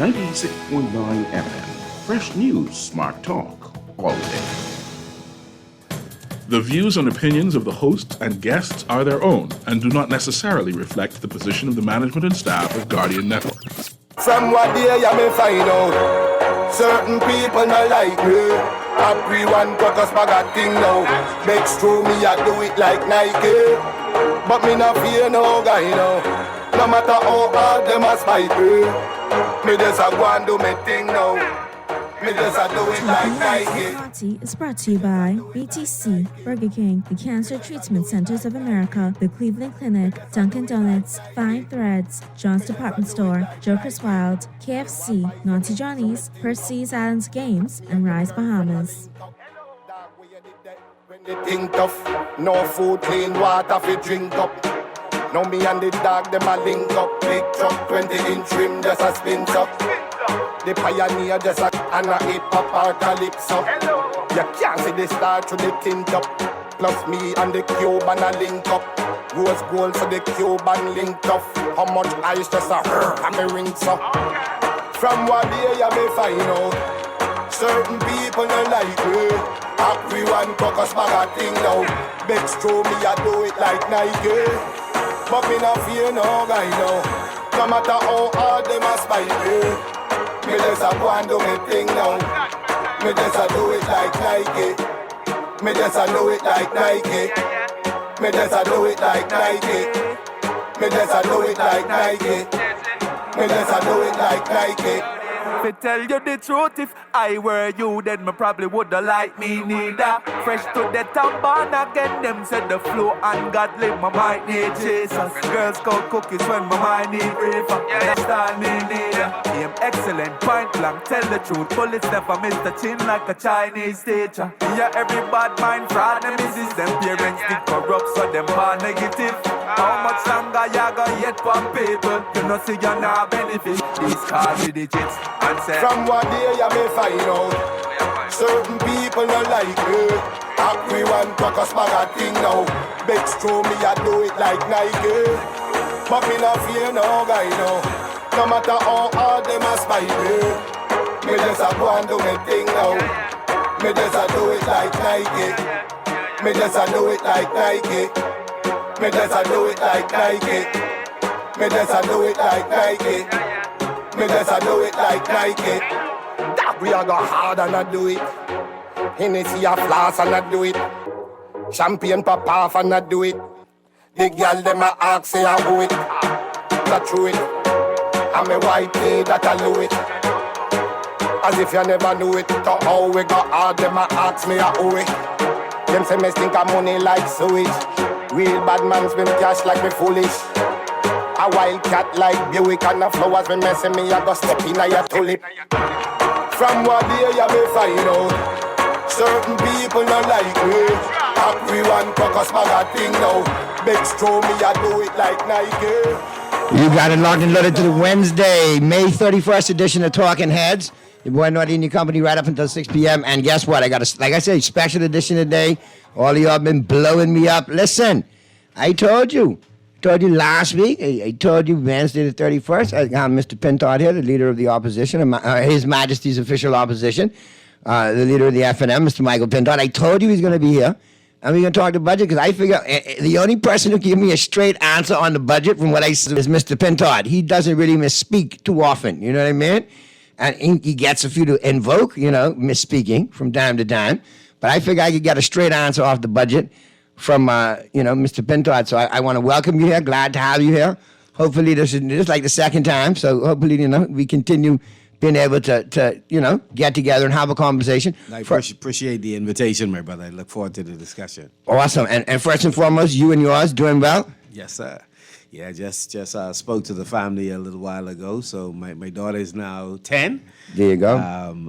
96.9 FM. Fresh news, smart talk, all day. The views and opinions of the hosts and guests are their own and do not necessarily reflect the position of the management and staff of Guardian Network. From what day you may find out, certain people not like me. Everyone got us bag a thing now. Makes true me I do it like Nike, but me not fear no guy now. No matter how hard them a spite me just a go and do me thing now. Me just a do it like Nike. Party is brought to you by BTC, Burger King, the Cancer Treatment Centers of America, the Cleveland Clinic, Dunkin' Donuts, Fine Threads, John's Department Store, Joker's Wild, KFC, Naughty Johnny's, Percy's Islands Games, and Rise Bahamas. When they think tough, no food, clean water fi drink up. Now me and the dog them a link up. Big truck, 20-inch rim, just a spin up. The pioneer just a and a hip-hop calypso. You can't see the star through the tint up. Plus me and the Cuban a link up. Rose gold for the Cuban link up. How much ice just a and me rings up. From what day you may find out, certain people don't like me. Everyone focus bag a thing now. Bex through me I do it like Nike, but me not fear no guy now. No matter how hard them a spite me just a go and do me thing now. Me just a do it like Nike. Me just a do it like Nike. Me just a do it like Nike. Me just a do it like Nike. Me just a do it like Nike. To tell you the truth, if I were you, then me probably woulda like me neither. Fresh to the top, born again, them said the flow ungodly, my mind need Jesus. Girls call cookies when my mind need river. Understand me neither. Aim excellent, point blank, tell the truth. Bullets never miss the chin like a Chinese teacher. Yeah, every bad mind fraud, them is them parents did corrupt, so them are negative. How much longer you gonna yet from people? You know see you now benefit. These cards with digits. From what day you may find out, certain people not like me. Everyone focus bag a thing now. Bex through me I do it like Nike, but me not fear no guy now. No matter how hard them a spite me just a go and do me thing now. Me just a do it like Nike. Me just a do it like Nike. Me just a do it like Nike. Me just a do it like Nike. Me just a do it like Nike. That we a go hard and a do it. Hennessy a floss and a do it. Champagne pop off and a do it. The girl dem a ask say I who it. Not true it. And me white tee that I do it. As if you never knew it. To how we go hard dem a ask me a who it. Them say me stink of money like sewage. Real bad man spend cash like me foolish. A wild cat like Buick and the flowers when messing me, I go step in a your tulip. From what day you may find out, certain people not like me. Everyone focus bag a thing now. Bex through me, I do it like Nike. You got it locked and loaded to the Wednesday, May 31st edition of Talking Heads. Your boy Naughty and your company right up until 6 p.m. And guess what? I got a, like I said, special edition today. All of y'all been blowing me up. Listen, I told you last week, I told you Wednesday the 31st, I got Mr. Pintard here, the leader of the opposition, His Majesty's official opposition, the leader of the FNM, Mr. Michael Pintard. I told you he's going to be here, and we're going to talk the budget, because I figure the only person who can give me a straight answer on the budget from what I said is Mr. Pintard. He doesn't really misspeak too often, you know what I mean? And he gets a few to invoke, misspeaking from time to time, but I figure I could get a straight answer off the budget from, Mr. Pintard. So I want to welcome you here. Glad to have you here. Hopefully this is like the second time. So hopefully, we continue being able to get together and have a conversation. I appreciate the invitation, my brother. I look forward to the discussion. Awesome. And first and foremost, you and yours doing well? Yes, sir. Yeah, just spoke to the family a little while ago. So my daughter is now 10. There you go.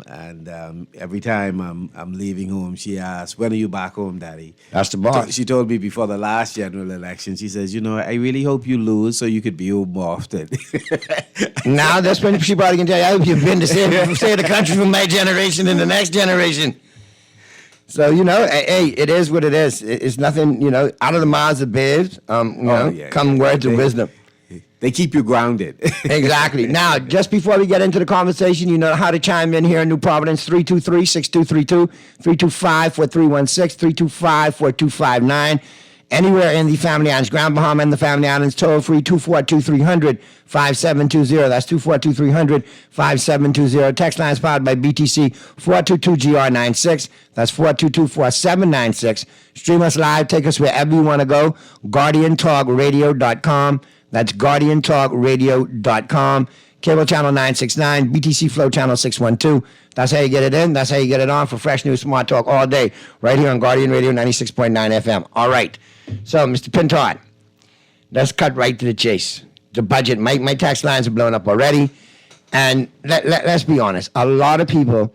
And every time I'm leaving home, she asks, "When are you back home, Daddy?" That's the boss. She told me before the last general election, she says, I really hope you lose so you could be home more often. Now that's when she probably can tell you, I hope you've been to save the country from my generation and the next generation. So, hey, it is what it is. It's nothing, out of the mouths of babes, come words of wisdom. They keep you grounded. Exactly. Now, just before we get into the conversation, you know how to chime in here in New Providence, 323-6232, 325-4316, 325-4259. Anywhere in the Family Islands, Grand Bahama and the Family Islands, toll free 242-300-5720. That's 242-300-5720. Text lines powered by BTC 422-GR96. That's 422-4796. Stream us live. Take us wherever you want to go. GuardianTalkRadio.com. That's GuardianTalkRadio.com. Cable channel 969, BTC Flow channel 612. That's how you get it in. That's how you get it on for fresh news, smart talk all day, right here on Guardian Radio 96.9 FM. All right. So, Mr. Pintard, let's cut right to the chase. The budget, my tax lines are blown up already. And let's be honest, a lot of people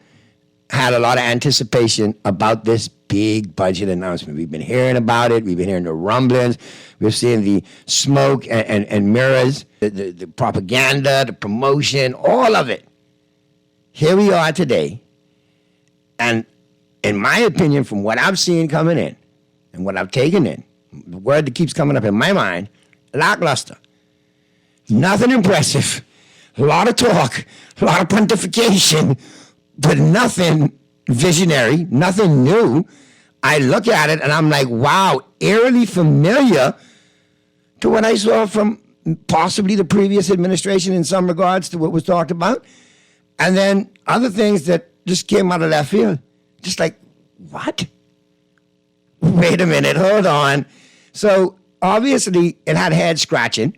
had a lot of anticipation about this big budget announcement. We've been hearing about it. We've been hearing the rumblings. We're seeing the smoke and mirrors, the propaganda, the promotion, all of it. Here we are today. And in my opinion, from what I've seen coming in and what I've taken in, the word that keeps coming up in my mind, lackluster. Nothing impressive. A lot of talk, a lot of pontification, but nothing visionary, nothing new. I look at it and I'm like, wow, eerily familiar to what I saw from possibly the previous administration in some regards to what was talked about. And then other things that just came out of left field. Just like, what? Wait a minute, hold on. So obviously it had head scratching.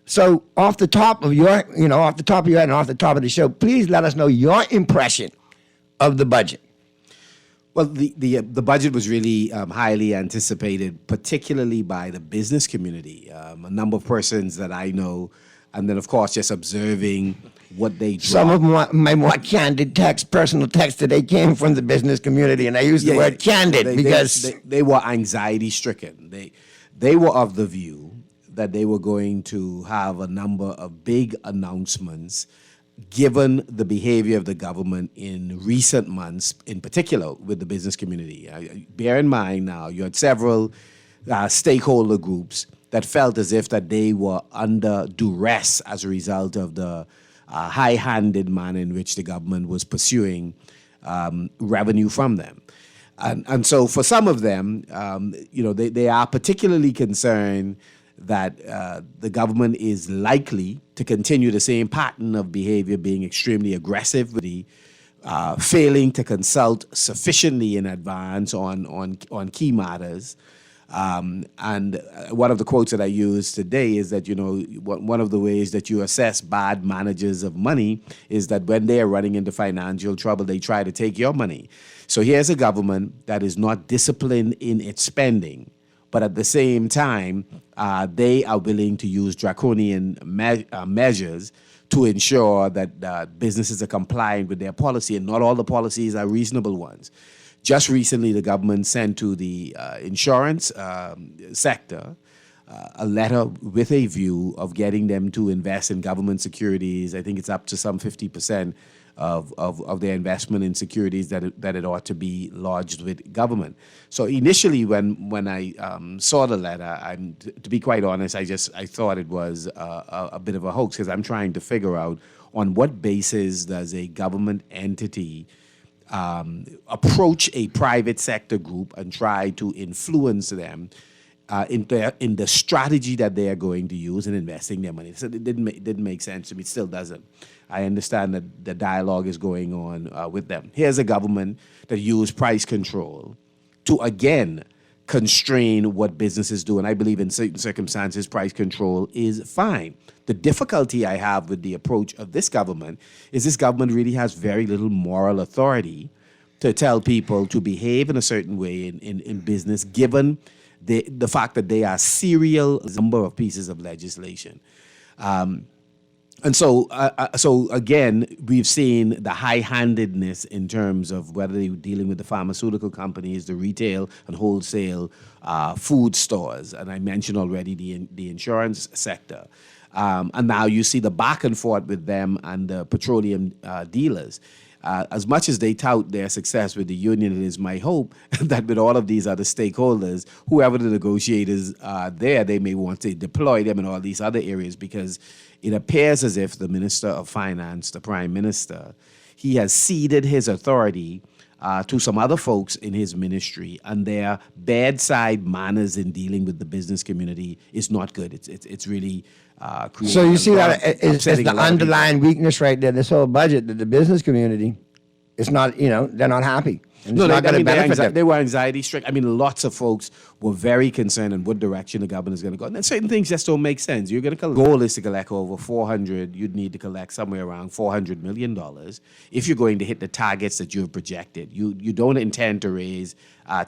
So off the top of your, head and off the top of the show, please let us know your impression of the budget. Well, the budget was really highly anticipated, particularly by the business community. A number of persons that I know, and then of course just observing what they draw. Some of my more candid personal texts today came from the business community, and I use the word candid because they were anxiety stricken. They were of the view that they were going to have a number of big announcements given the behavior of the government in recent months, in particular with the business community. Bear in mind now, you had several stakeholder groups that felt as if that they were under duress as a result of the high-handed manner in which the government was pursuing revenue from them. And so for some of them, they are particularly concerned that the government is likely to continue the same pattern of behavior, being extremely aggressive, failing to consult sufficiently in advance on key matters. And one of the quotes that I used today is that, one of the ways that you assess bad managers of money is that when they are running into financial trouble, they try to take your money. So here's a government that is not disciplined in its spending, but at the same time, they are willing to use draconian measures to ensure that businesses are complying with their policy, and not all the policies are reasonable ones. Just recently, the government sent to the insurance sector a letter with a view of getting them to invest in government securities. I think it's up to some 50% of their investment in securities that it ought to be lodged with government. So initially, when I saw the letter, to be quite honest, I thought it was a bit of a hoax, because I'm trying to figure out on what basis does a government entity approach a private sector group and try to influence them in the strategy that they are going to use in investing their money. So it didn't make sense to me. It still doesn't. I understand that the dialogue is going on with them. Here's a government that used price control to, again, constrain what businesses do. And I believe in certain circumstances, price control is fine. The difficulty I have with the approach of this government is this government really has very little moral authority to tell people to behave in a certain way in business, given the fact that they are serial number of pieces of legislation. And so again, we've seen the high-handedness in terms of whether they're dealing with the pharmaceutical companies, the retail and wholesale food stores, and I mentioned already the insurance sector. And now you see the back and forth with them and the petroleum dealers. As much as they tout their success with the union, it is my hope that with all of these other stakeholders, whoever the negotiators are there, they may want to deploy them in all these other areas, because it appears as if the Minister of Finance, the Prime Minister, he has ceded his authority to some other folks in his ministry, and their bedside manners in dealing with the business community is not good. It's really creating. So you see that it's upsetting the a lot of people. underlying weakness right there. This whole budget, that the business community, it's not, they're not happy. And it's not going to benefit them. They were anxiety stricken. I mean, lots of folks were very concerned in what direction the government is going to go. And then certain things just don't make sense. You're going to goal is to collect over 400. You'd need to collect somewhere around $400 million if you're going to hit the targets that you have projected. You don't intend to raise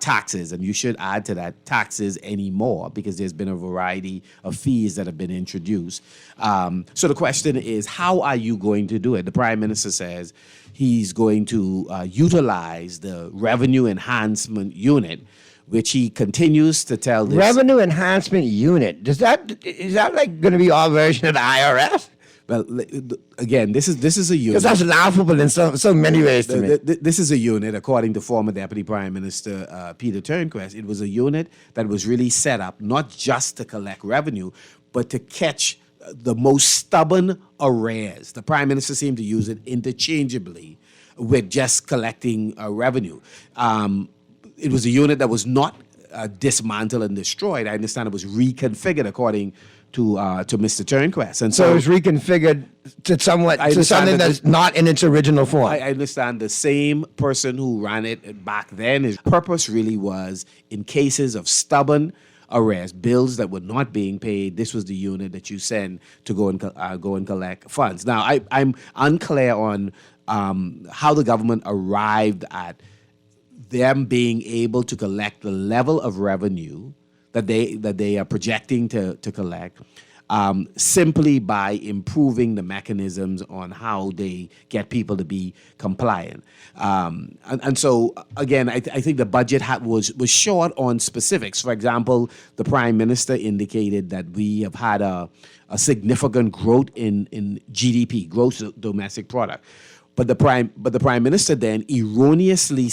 taxes, and you should add to that taxes anymore, because there's been a variety of fees that have been introduced. So the question is, how are you going to do it? The Prime Minister says he's going to utilize the Revenue Enhancement Unit, which he continues to tell this. Revenue Enhancement Unit. Is that like going to be our version of the IRS? Well, again, this is a unit. Because that's laughable in so many ways to me. This is a unit, according to former Deputy Prime Minister Peter Turnquest. It was a unit that was really set up not just to collect revenue, but to catch the most stubborn arrears. The Prime Minister seemed to use it interchangeably with just collecting revenue. It was a unit that was not dismantled and destroyed. I understand it was reconfigured according to Mr. Turnquest. And So it was reconfigured to something that's not in its original form. I understand the same person who ran it back then, his purpose really was in cases of stubborn arrears, bills that were not being paid. This was the unit that you send to go and collect funds. Now, I'm unclear on how the government arrived at them being able to collect the level of revenue that they are projecting to collect, simply by improving the mechanisms on how they get people to be compliant. And so, again, I think the budget was short on specifics. For example, the Prime Minister indicated that we have had a significant growth in GDP, gross domestic product. But the Prime Minister then wrongly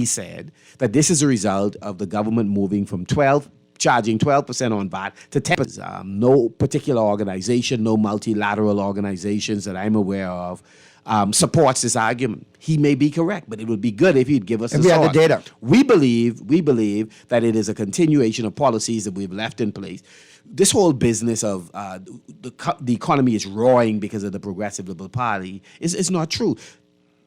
said, that this is a result of the government moving from charging 12% on VAT to 10%. No particular organization, no multilateral organizations that I'm aware of supports this argument. He may be correct, but it would be good if he'd give us the data. We believe that it is a continuation of policies that we've left in place. This whole business of the economy is roaring because of the Progressive Liberal Party is not true.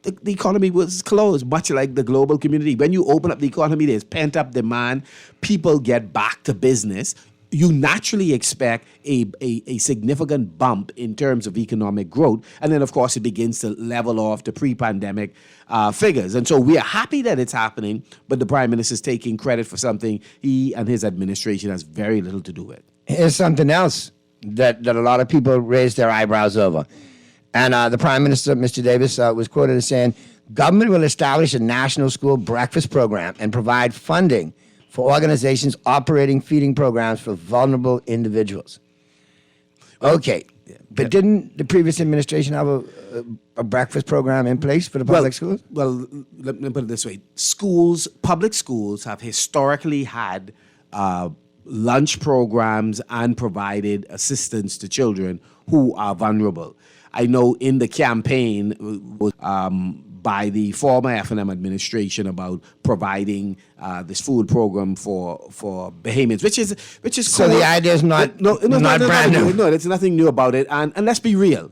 The economy was closed, much like the global community. When you open up the economy, there's pent-up demand. People get back to business. You naturally expect a significant bump in terms of economic growth. And then, of course, it begins to level off the pre-pandemic figures. And so we are happy that it's happening, but the Prime Minister is taking credit for something he and his administration has very little to do with. Here's something else that a lot of people raised their eyebrows over. And the Prime Minister, Mr. Davis, was quoted as saying, government will establish a national school breakfast program and provide funding for organizations operating feeding programs for vulnerable individuals. Okay, but didn't the previous administration have a breakfast program in place for the public schools? Well, let me put it this way. Public schools have historically had lunch programs and provided assistance to children who are vulnerable. I know in the campaign by the former F&M administration about providing this food program for Bahamians, which is So the idea is not brand new. No, there's nothing new about it. And let's be real,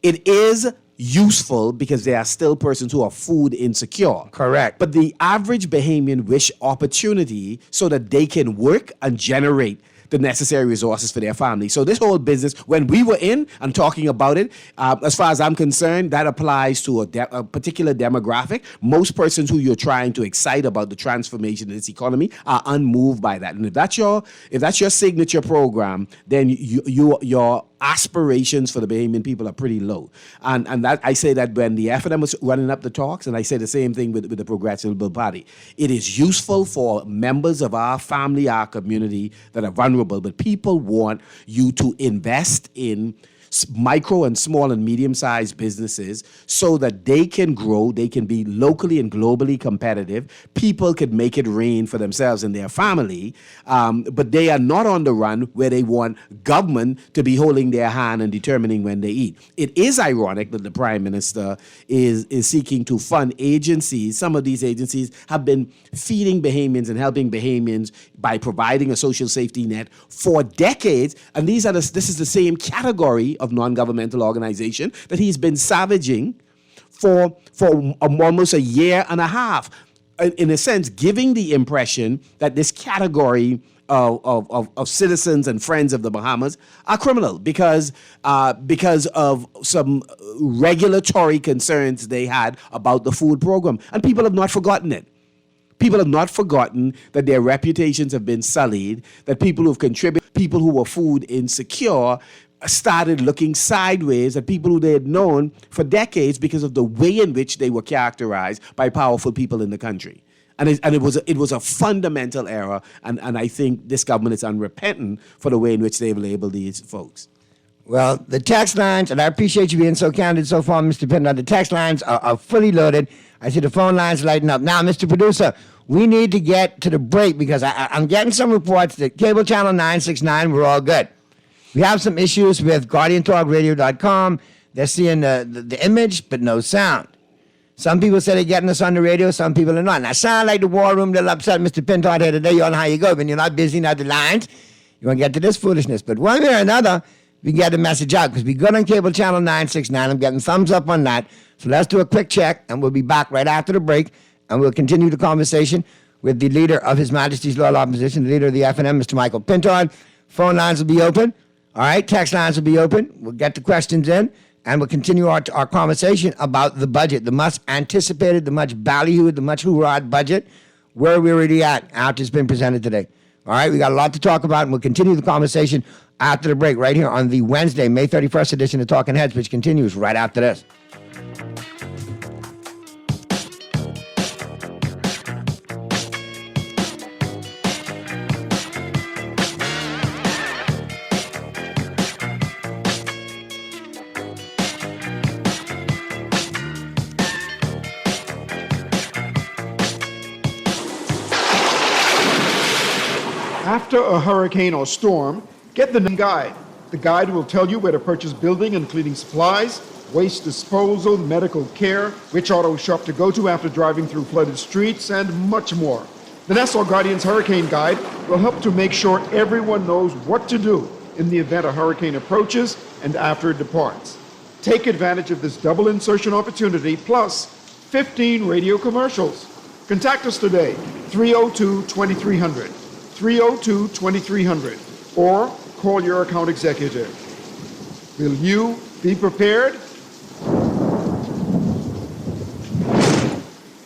it is useful because there are still persons who are food insecure. Correct. But the average Bahamian wish opportunity so that they can work and generate the necessary resources for their family. So this whole business, when we were in and talking about it, as far as I'm concerned, that applies to a particular demographic. Most persons who you're trying to excite about the transformation of this economy are unmoved by that. And if that's your signature program, then your aspirations for the Bahamian people are pretty low. And that I say that when the FNM was running up the talks, and I say the same thing with the Progressive Liberal Party. It is useful for members of our family, our community that are vulnerable, but people want you to invest in micro and small and medium-sized businesses so that they can grow, they can be locally and globally competitive. People could make it rain for themselves and their family, but they are not on the run where they want government to be holding their hand and determining when they eat. It is ironic that the Prime Minister is seeking to fund agencies. Some of these agencies have been feeding Bahamians and helping Bahamians by providing a social safety net for decades, and this is the same category of non-governmental organization that he's been savaging for almost a year and a half, in a sense, giving the impression that this category of citizens and friends of the Bahamas are criminal because of some regulatory concerns they had about the food program, and people have not forgotten it. People have not forgotten that their reputations have been sullied, that people who've contributed, people who were food insecure, started looking sideways at people who they had known for decades because of the way in which they were characterized by powerful people in the country. And it was a fundamental error, and I think this government is unrepentant for the way in which they've labeled these folks. Well, the text lines, and I appreciate you being so candid so far, Mr. Pinto. The text lines are fully loaded. I see the phone lines lighting up. Now, Mr. Producer, we need to get to the break because I'm getting some reports that cable channel 969, we're all good. We have some issues with GuardianTalkRadio.com. They're seeing the image, but no sound. Some people say they're getting us on the radio, some people are not. Now, sound like the war room, they'll upset Mr. Pinto here today. You all know how you go. When you're not busy, not the lines, you want to get to this foolishness. But one way or another, we get the message out because we good on cable channel 969. I'm getting thumbs up on that. So let's do a quick check, and we'll be back right after the break, and we'll continue the conversation with the leader of His Majesty's Loyal Opposition, the leader of the FNM, Mr. Michael Pinto. Phone lines will be open. All right, text lines will be open. We'll get the questions in, and we'll continue our conversation about the budget, the much anticipated, the much ballyhooed, the much hoorah'd budget, where we're already at after it's been presented today. All right, we got a lot to talk about, and we'll continue the conversation after the break right here on the Wednesday, May 31st edition of Talking Heads, which continues right after this. After a hurricane or storm, get the guide. The guide will tell you where to purchase building and cleaning supplies, waste disposal, medical care, which auto shop to go to after driving through flooded streets, and much more. The Nassau Guardian's Hurricane Guide will help to make sure everyone knows what to do in the event a hurricane approaches and after it departs. Take advantage of this double insertion opportunity plus 15 radio commercials. Contact us today, 302-2300. 302-2300, or call your account executive. Will you be prepared?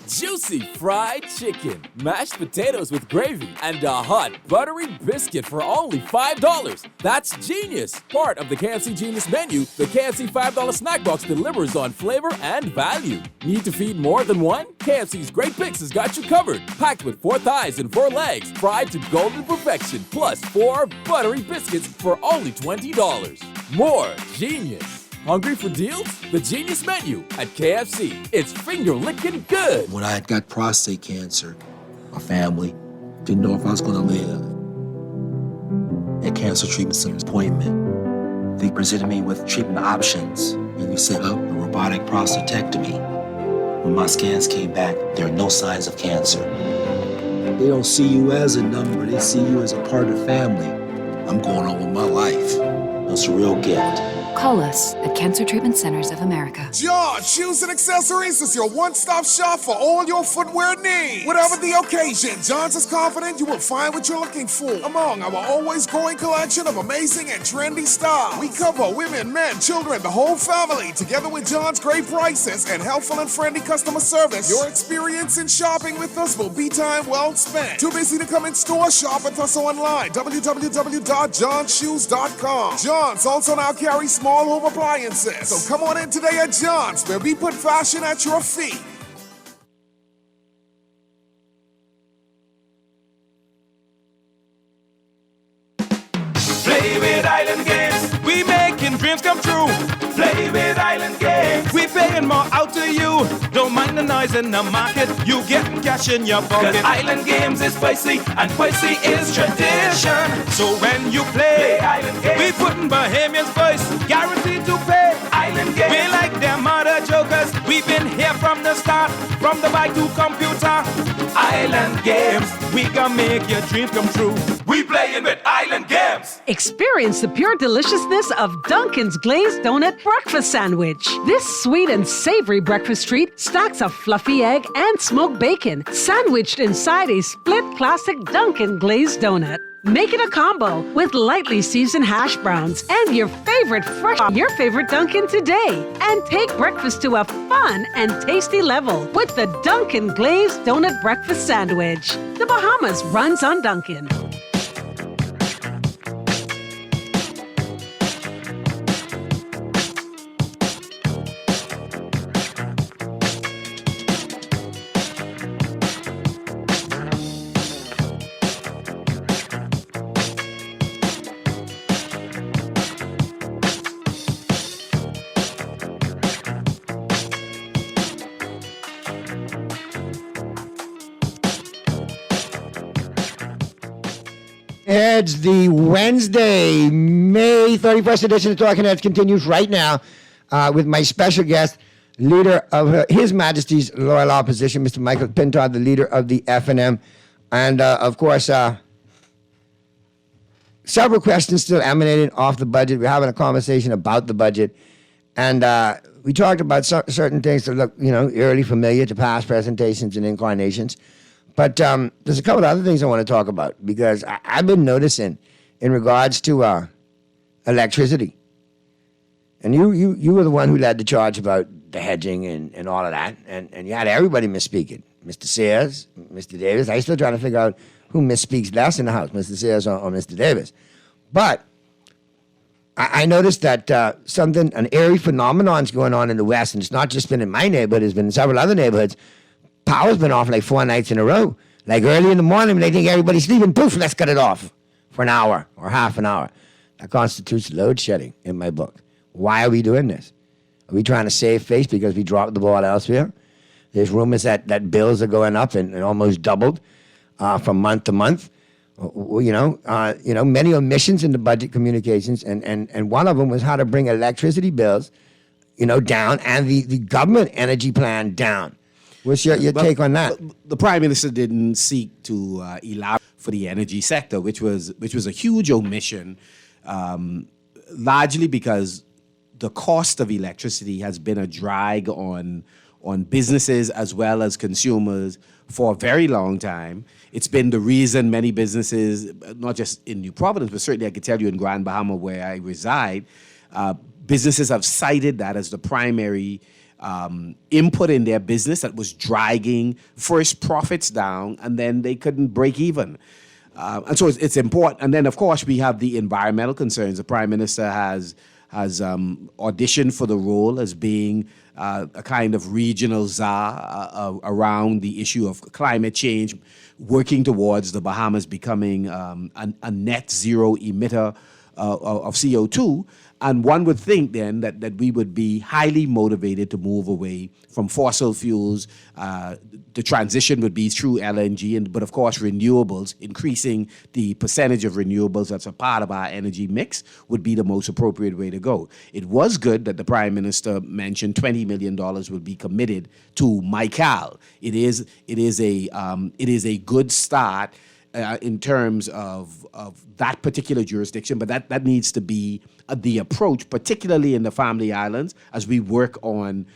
Juicy fried chicken, mashed potatoes with gravy, and a hot buttery biscuit for only $5. That's genius! Part of the KFC Genius menu, the KFC $5 snack box delivers on flavor and value. Need to feed more than one? KFC's Great Picks has got you covered. Packed with 4 thighs and 4 legs, fried to golden perfection, plus 4 buttery biscuits for only $20. More genius! Hungry for deals? The Genius Menu at KFC. It's finger-licking good. When I had got prostate cancer, my family didn't know if I was going to live. At Cancer Treatment Center's appointment, they presented me with treatment options, and we set up a robotic prostatectomy. When my scans came back, there are no signs of cancer. They don't see you as a number, they see you as a part of the family. I'm going on with my life. It's a real gift. Call us at Cancer Treatment Centers of America. John Shoes and Accessories is your one-stop shop for all your footwear needs. Whatever the occasion, John's is confident you will find what you're looking for among our always growing collection of amazing and trendy styles. We cover women, men, children, the whole family. Together with John's great prices and helpful and friendly customer service, your experience in shopping with us will be time well spent. Too busy to come in store? Shop with us online. www.johnshoes.com. John's also now carries small home appliances. So come on in today at John's, where we put fashion at your feet. Play with Island Games. We making dreams come true. Play with Island Games. We paying more out to you. Don't mind the noise in the market. You getting cash in your pocket. 'Cause Island Games is spicy and spicy is tradition. So when you play Island Games, we putting Bahamians first. Guaranteed to pay. Island Games. We like them other jokers. We've been here from the start. From the bike to computer. Island Games. We gonna make your dreams come true. We playing with Island Games. Experience the pure deliciousness of Dunkin's Glazed Donut Breakfast Sandwich. This sweet and savory breakfast treat stacks a fluffy egg and smoked bacon, sandwiched inside a split classic Dunkin' Glazed Donut. Make it a combo with lightly seasoned hash browns and your favorite Dunkin' today. And take breakfast to a fun and tasty level with the Dunkin' Glazed Donut Breakfast Sandwich. The Bahamas runs on Dunkin'. It's the Wednesday, May 31st edition of Talking Heads continues right now with my special guest, leader of His Majesty's Loyal Opposition, Mr. Michael Pintard, the leader of the FNM. And, of course, several questions still emanating off the budget. We're having a conversation about the budget. And we talked about certain things that look, eerily familiar to past presentations and incarnations. But there's a couple of other things I want to talk about because I've been noticing in regards to electricity. And you were the one who led the charge about the hedging and all of that. And you had everybody misspeaking. Mr. Sears, Mr. Davis. I'm still trying to figure out who misspeaks less in the House, Mr. Sears or Mr. Davis. But I noticed that an eerie phenomenon's going on in the West, and it's not just been in my neighborhood, it's been in several other neighborhoods. Power's been off like 4 nights in a row. Like early in the morning, when they think everybody's sleeping, poof, let's cut it off for an hour or half an hour. That constitutes load shedding in my book. Why are we doing this? Are we trying to save face because we dropped the ball elsewhere? There's rumors that bills are going up and almost doubled from month to month. Many omissions in the budget communications, and one of them was how to bring electricity bills, down, and the government energy plan down. What's your take on that? The Prime Minister didn't seek to elaborate for the energy sector, which was a huge omission, largely because the cost of electricity has been a drag on businesses as well as consumers for a very long time. It's been the reason many businesses, not just in New Providence, but certainly I could tell you in Grand Bahama where I reside, businesses have cited that as the primary input in their business that was dragging first profits down, and then they couldn't break even. And so it's important. And then, of course, we have the environmental concerns. The Prime Minister has auditioned for the role as being a kind of regional czar around the issue of climate change, working towards the Bahamas becoming a net zero emitter of CO2. And one would think then that we would be highly motivated to move away from fossil fuels. The transition would be through LNG, but of course renewables, increasing the percentage of renewables that's a part of our energy mix would be the most appropriate way to go. It was good that the Prime Minister mentioned $20 million will be committed to MyCal. It is a good start. in terms of that particular jurisdiction, but that needs to be the approach, particularly in the Family Islands, as we work on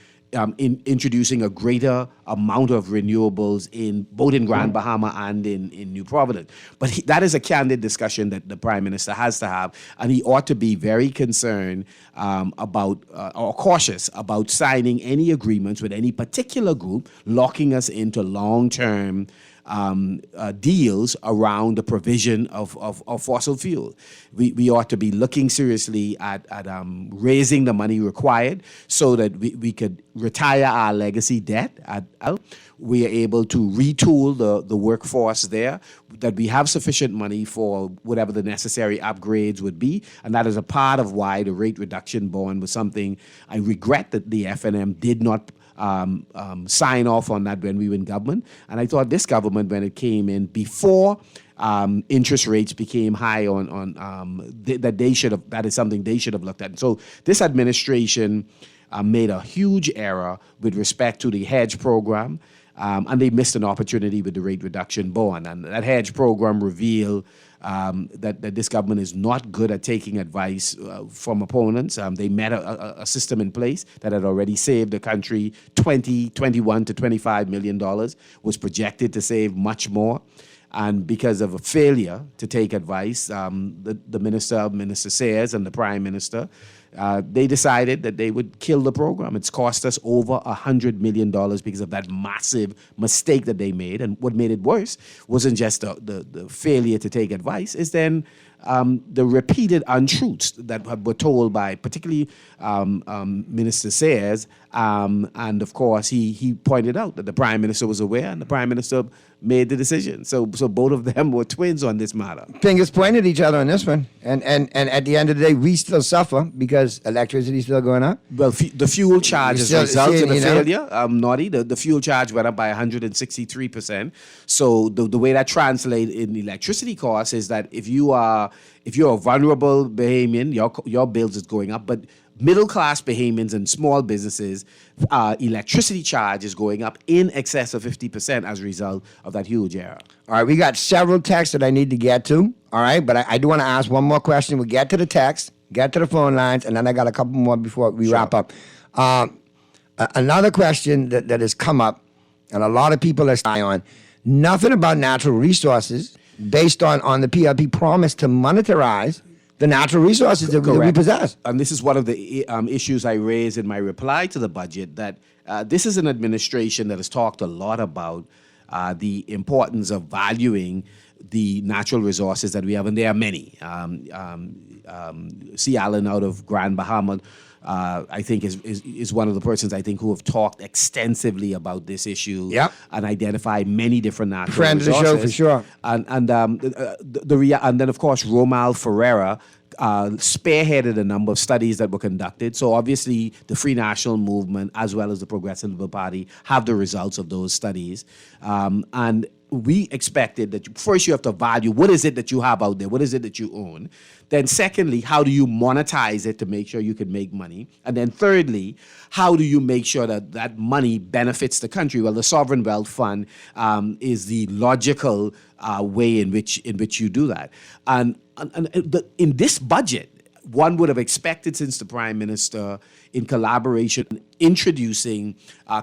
in introducing a greater amount of renewables in both in Grand Bahama and in New Providence. But that is a candid discussion that the Prime Minister has to have, and he ought to be very concerned about or cautious about signing any agreements with any particular group, locking us into long-term deals around the provision of fossil fuel. We ought to be looking seriously at raising the money required so that we could retire our legacy debt. We are able to retool the workforce there, that we have sufficient money for whatever the necessary upgrades would be. And that is a part of why the rate reduction bond was something I regret that the FNM did not sign off on that when we were in government. And I thought this government, when it came in before interest rates became high that is something they should have looked at. And so this administration made a huge error with respect to the hedge program, and they missed an opportunity with the rate reduction bond. And that hedge program revealed that this government is not good at taking advice from opponents. They met a system in place that had already saved the country $21 to $25 million, was projected to save much more. And because of a failure to take advice, the Minister Sayers and the Prime Minister, they decided that they would kill the program. It's cost us over $100 million because of that massive mistake that they made. And what made it worse wasn't just the failure to take advice, is then the repeated untruths that were told by particularly Minister Sayers. And of course, he pointed out that the Prime Minister was aware, and the Prime Minister made the decision. So both of them were twins on this matter. Fingers pointed at each other on this one. And at the end of the day, we still suffer because electricity is still going up. Well, the fuel charge as a result of the failure, Naughty, the fuel charge went up by 163%. So the way that translates in electricity costs is that if you're a vulnerable Bahamian, your bills is going up, but middle-class Bahamians and small businesses, electricity charge is going up in excess of 50% as a result of that huge error. All right, we got several texts that I need to get to, all right? But I do want to ask one more question. We'll get to the text, get to the phone lines, and then I got a couple more before we wrap up. Another question that has come up, and a lot of people are staying on, nothing about natural resources based on the PRP promise to monetize the natural resources that we possess. And this is one of the issues I raised in my reply to the budget, that this is an administration that has talked a lot about the importance of valuing the natural resources that we have, and there are many. C. Allen out of Grand Bahama, I think is one of the persons I think who have talked extensively about this issue, and identified many different natural resources. Friend of the show for sure. And then of course Romal Ferreira spearheaded a number of studies that were conducted. So obviously the Free National Movement as well as the Progressive Liberal Party have the results of those studies, and we expected that first you have to value what is it that you have out there, what is it that you own. Then secondly, how do you monetize it to make sure you can make money? And then thirdly, how do you make sure that that money benefits the country? Well, the Sovereign Wealth Fund is the logical way in which you do that. And in this budget, one would have expected, since the Prime Minister, in collaboration, introducing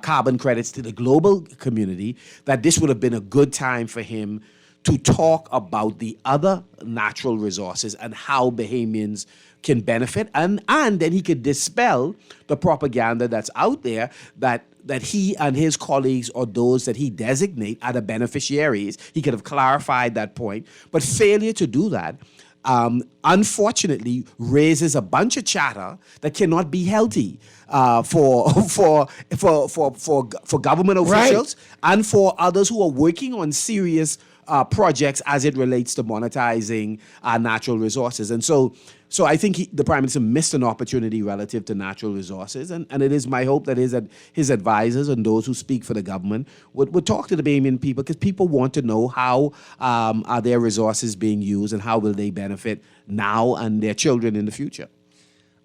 carbon credits to the global community, that this would have been a good time for him to talk about the other natural resources and how Bahamians can benefit. And then he could dispel the propaganda that's out there that he and his colleagues or those that he designate are the beneficiaries. He could have clarified that point. But failure to do that unfortunately raises a bunch of chatter that cannot be healthy for government officials, and for others who are working on serious projects as it relates to monetizing our natural resources. And so I think the Prime Minister missed an opportunity relative to natural resources, and it is my hope that his advisors and those who speak for the government would talk to the Bahamian people, because people want to know how are their resources being used and how will they benefit now and their children in the future.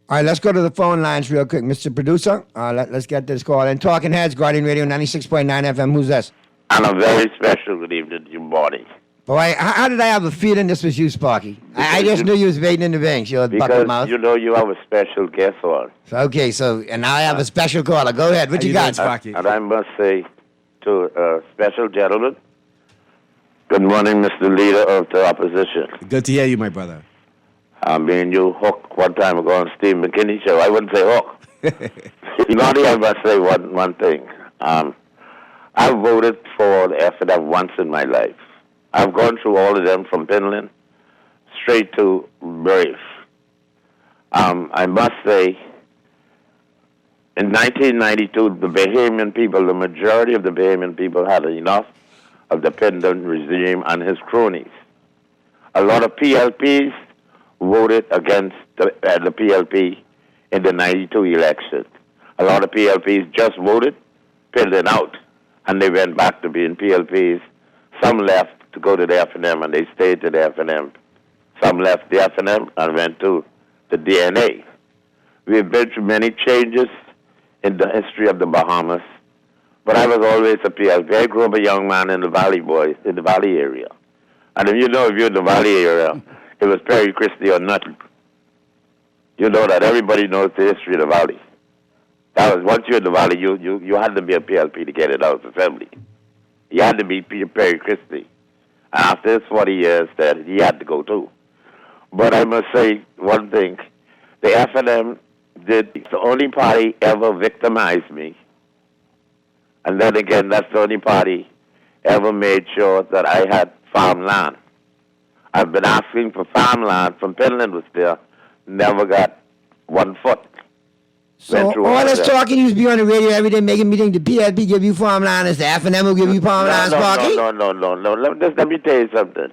All right, let's go to the phone lines real quick. Mr. Producer, let's get this call. And Talking Heads, Guardian Radio 96.9 FM. Who's this? And a very special good evening to you, Marty. Boy, how did I have a feeling this was you, Sparky? I just knew you was waiting in the bank, you bucket Because mouth. you know you have a special guest on. Okay, so, and now I have a special caller. Go ahead. What you got? And I must say to a special gentleman, good morning, Mr. Leader of the Opposition. Good to hear you, my brother. I mean, you hooked one time ago on Steve McKinney show. I wouldn't say hook. Naughty, I must say one thing. I voted for the FNF once in my life. I've gone through all of them from Finland straight to Brave. I must say, in 1992, the Bahamian people, the majority of the Bahamian people had enough of the Penton regime and his cronies. A lot of PLPs voted against the PLP in the 92 election. A lot of PLPs just voted Penton out, and they went back to being PLPs. Some left to go to the FNM, and they stayed to the FNM. Some left the FNM and went to the DNA. We've been through many changes in the history of the Bahamas, but I was always a PLP. I grew up a young man in the Valley in the Valley area. And if you're in the Valley area, it was Perry Christie or nothing. You know that everybody knows the history of the Valley. That was, once you're in the Valley, you had to be a PLP to get it out of assembly. You had to be Perry Christie. And after his 40 years, that he had to go too. But I must say one thing. The FNM did the only party ever victimized me. And then again, that's the only party ever made sure that I had farmland. I've been asking for farmland from Finland was there, never got 1 foot. So all this talking, you used to be on the radio every day making me think the PLP give you farmland, is the FNM will give you farmland, Sparky? No. Let me tell you something.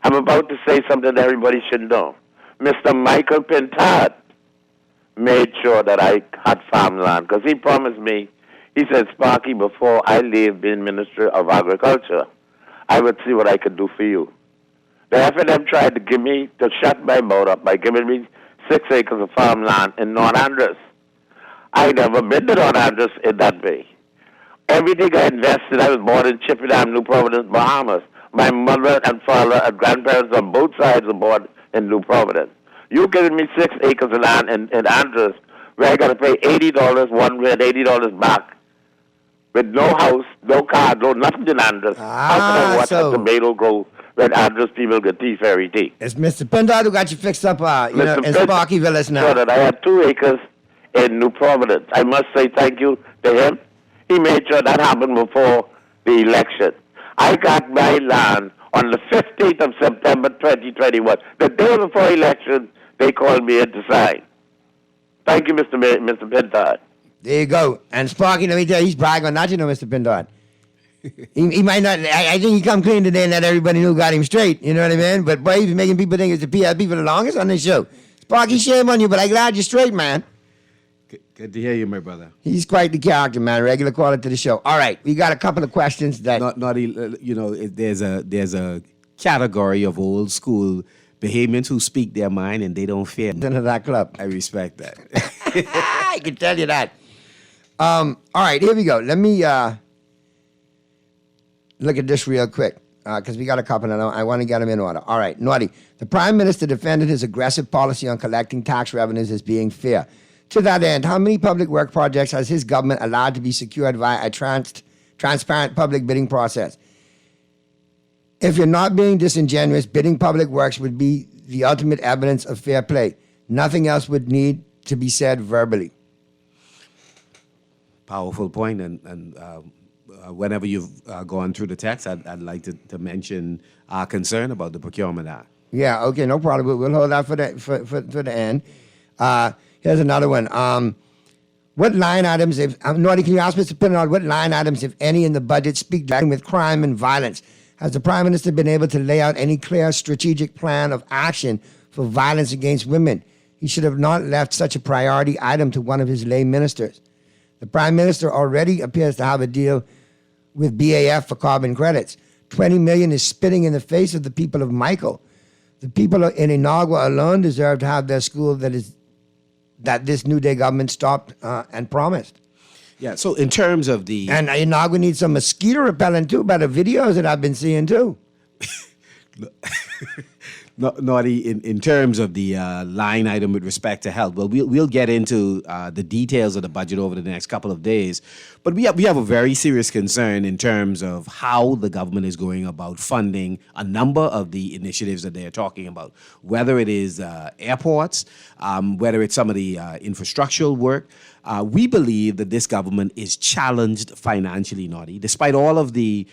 I'm about to say something that everybody should know. Mr. Michael Pintard made sure that I had farmland because he promised me, he said, Sparky, before I leave being Minister of Agriculture, I would see what I could do for you. The FNM tried to shut my mouth up by giving me 6 acres of farmland in North Andros. I never been to North Andros in that way. Everything I invested, I was born in Chippenham, New Providence, Bahamas. My mother and father and grandparents on both sides were born in New Providence. You giving me 6 acres of land in Andros, where I got to pay $80 one way and $80 back, with no house, no car, no nothing in Andros. How can I watch a tomato grow when Andros people get tea fairy tea? It's Mr. Pintard who got you fixed up, in Sparkyville now. So that I had 2 acres in New Providence. I must say thank you to him. He made sure that happened before the election. I got my land on the 15th of September 2021. The day before election, they called me in to sign. Thank you, Mr. Pintard. There you go. And Sparky, let me tell you, he's bragging on that, Mr. Pintard. he might not, I think he come clean today and that everybody knew got him straight, you know what I mean? But boy, he's making people think it's the PLP for the longest on this show. Sparky, shame on you, but I'm glad you're straight, man. Good to hear you, my brother. He's quite the character, man. Regular caller to the show. All right, we got a couple of questions that... There's a category of old school Bahamians who speak their mind and they don't fear. Into that club. I respect that. I can tell you that. All right, here we go. Let me look at this real quick because we got a couple and I want to get them in order. All right, Naughty. The Prime Minister defended his aggressive policy on collecting tax revenues as being fair. To that end, how many public work projects has his government allowed to be secured via a transparent public bidding process? If you're not being disingenuous, bidding public works would be the ultimate evidence of fair play. Nothing else would need to be said verbally. Powerful point, and whenever you've gone through the text, I'd like to mention our concern about the Procurement Act. Yeah, okay, no problem. We'll hold that for the end. Here's another one. What line items, Naughty, can you ask Mr. Pintard, what line items, if any, in the budget speak directly with crime and violence? Has the Prime Minister been able to lay out any clear strategic plan of action for violence against women? He should have not left such a priority item to one of his lay ministers. The Prime Minister already appears to have a deal with BAF for carbon credits. $20 million is spitting in the face of the people of Michael. The people in Inagua alone deserve to have their school that this New Day government stopped and promised. Yeah, so in terms of the... And Inagua needs some mosquito repellent too, by the videos that I've been seeing too. Naughty, in terms of the line item with respect to health, well, we'll get into the details of the budget over the next couple of days. But we have a very serious concern in terms of how the government is going about funding a number of the initiatives that they're talking about, whether it is airports, whether it's some of the infrastructural work. We believe that this government is challenged financially, Naughty, despite all of the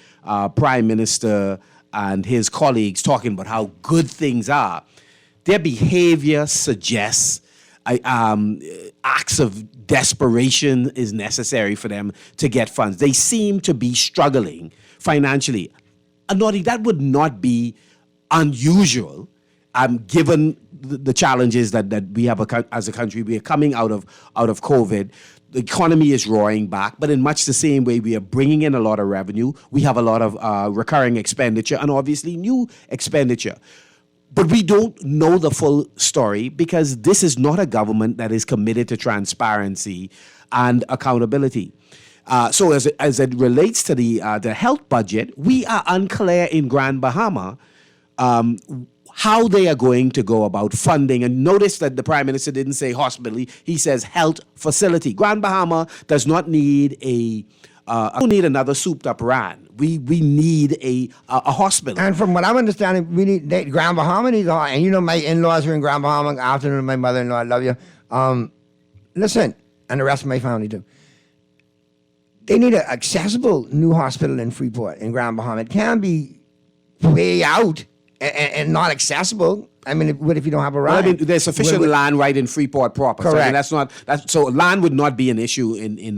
Prime Minister and his colleagues talking about how good things are. Their behavior suggests acts of desperation is necessary for them to get funds. They seem to be struggling financially. Naughty, that would not be unusual, given the challenges that we have as a country. We are coming out of COVID. The economy is roaring back, but in much the same way, we are bringing in a lot of revenue. We have a lot of recurring expenditure and obviously new expenditure. But we don't know the full story because this is not a government that is committed to transparency and accountability. So as it relates to the health budget, we are unclear in Grand Bahama how they are going to go about funding. And notice that the Prime Minister didn't say hospital, he says health facility. Grand Bahama does not need don't need another souped up RAN. We need a hospital. And from what I'm understanding, Grand Bahama needs a hospital. And you know my in-laws are in Grand Bahama. Afternoon, my mother-in-law, I love you. Listen, and the rest of my family too. They need an accessible new hospital in Freeport, in Grand Bahama. It can be way out and not accessible. I mean, what if you don't have a ride? Well, I mean, there's sufficient land right in Freeport proper. Correct. So, I mean, so land would not be an issue in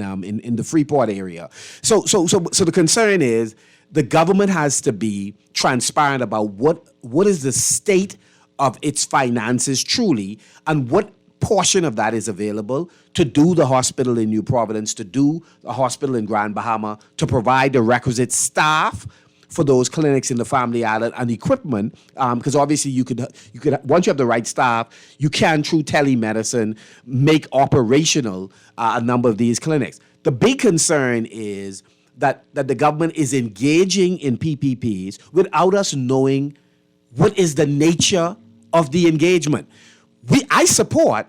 the Freeport area. So the concern is the government has to be transparent about what is the state of its finances truly, and what portion of that is available to do the hospital in New Providence, to do the hospital in Grand Bahama, to provide the requisite staff for those clinics in the Family Island and equipment, because obviously you could once you have the right staff, you can through telemedicine make operational a number of these clinics. The big concern is that the government is engaging in PPPs without us knowing what is the nature of the engagement. I support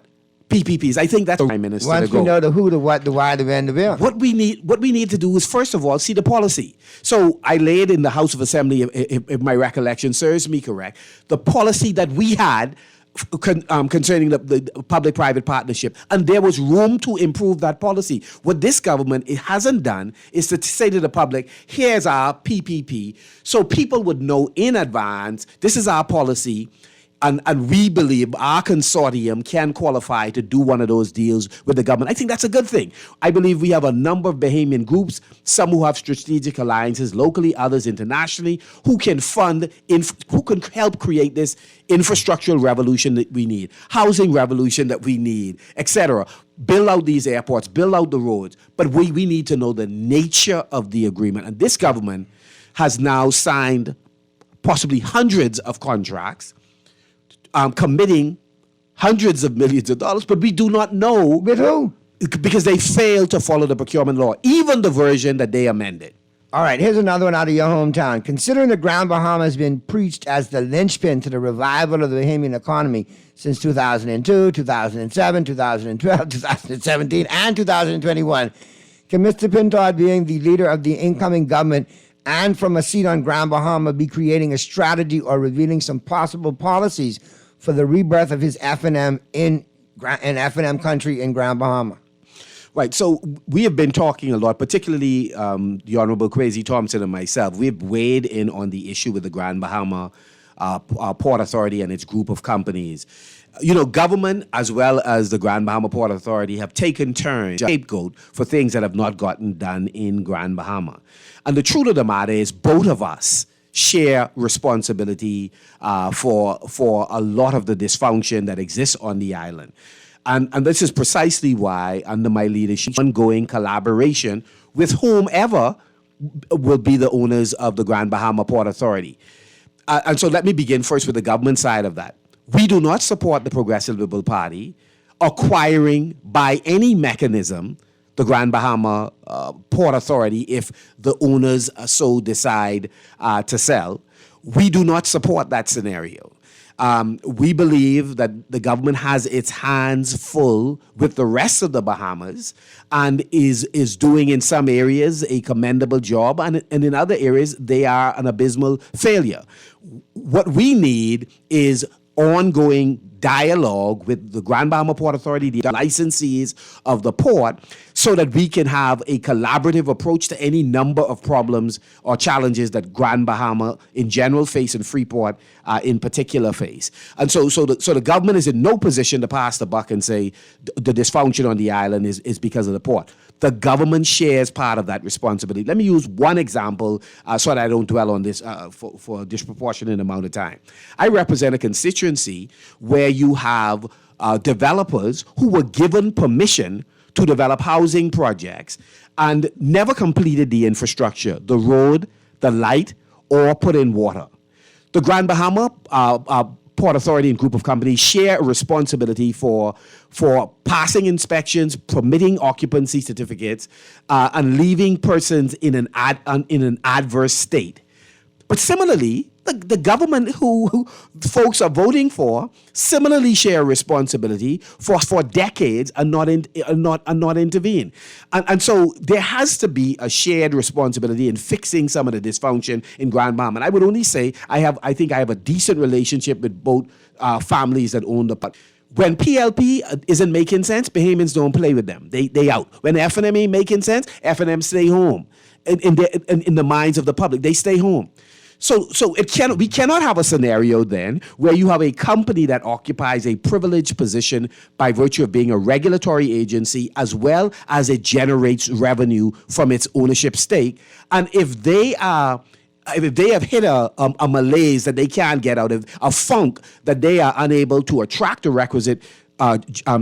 PPPs. I think that's the Prime Minister Once to go. we know the who, the what, the why, the when, the where. What we need to do is, first of all, see the policy. So I laid in the House of Assembly, if my recollection serves me correct, the policy that we had concerning the public-private partnership, and there was room to improve that policy. What this government hasn't done is to say to the public, here's our PPP, so people would know in advance, this is our policy, and we believe our consortium can qualify to do one of those deals with the government. I think that's a good thing. I believe we have a number of Bahamian groups, some who have strategic alliances locally, others internationally, who can who can help create this infrastructural revolution that we need, housing revolution that we need, etc. Build out these airports, build out the roads. But we need to know the nature of the agreement. And this government has now signed possibly hundreds of contracts, committing hundreds of millions of dollars, but we do not know with who, because they failed to follow the procurement law, even the version that they amended. All right, here's another one out of your hometown. Considering the Grand Bahama has been preached as the linchpin to the revival of the Bahamian economy since 2002, 2007, 2012, 2017, and 2021, can Mr. Pintard, being the leader of the incoming government and from a seat on Grand Bahama, be creating a strategy or revealing some possible policies for the rebirth of his F&M in F&M country in Grand Bahama? Right, so we have been talking a lot, particularly the Honorable Kwesi Thompson and myself. We've weighed in on the issue with the Grand Bahama Port Authority and its group of companies. You know, government as well as the Grand Bahama Port Authority have taken turns scapegoat for things that have not gotten done in Grand Bahama. And the truth of the matter is both of us share responsibility for a lot of the dysfunction that exists on the island. And this is precisely why, under my leadership, ongoing collaboration with whomever will be the owners of the Grand Bahama Port Authority. And so let me begin first with the government side of that. We do not support the Progressive Liberal Party acquiring by any mechanism the Grand Bahama Port Authority if the owners so decide to sell. We do not support that scenario. We believe that the government has its hands full with the rest of the Bahamas and is doing in some areas a commendable job, and in other areas they are an abysmal failure. What we need is ongoing dialogue with the Grand Bahama Port Authority, the licensees of the port, so that we can have a collaborative approach to any number of problems or challenges that Grand Bahama in general face and Freeport in particular face. And so the government is in no position to pass the buck and say the dysfunction on the island is because of the port. The government shares part of that responsibility. Let me use one example so that I don't dwell on this for a disproportionate amount of time. I represent a constituency where you have developers who were given permission to develop housing projects and never completed the infrastructure, the road, the light, or put in water. The Grand Bahama Port Authority and group of companies share a responsibility for passing inspections, permitting occupancy certificates, and leaving persons in an adverse state. But similarly, the government who folks are voting for similarly share responsibility for decades and not intervene. And so there has to be a shared responsibility in fixing some of the dysfunction in Grand Bahama. And I would only say I think I have a decent relationship with both families that own the port. When PLP isn't making sense, Bahamians don't play with them. They out. When F&M ain't making sense, F&M stay home. In the minds of the public, they stay home. So we cannot have a scenario then where you have a company that occupies a privileged position by virtue of being a regulatory agency as well as it generates revenue from its ownership stake. And if they have hit a malaise that they can't get out of, a funk that they are unable to attract the requisite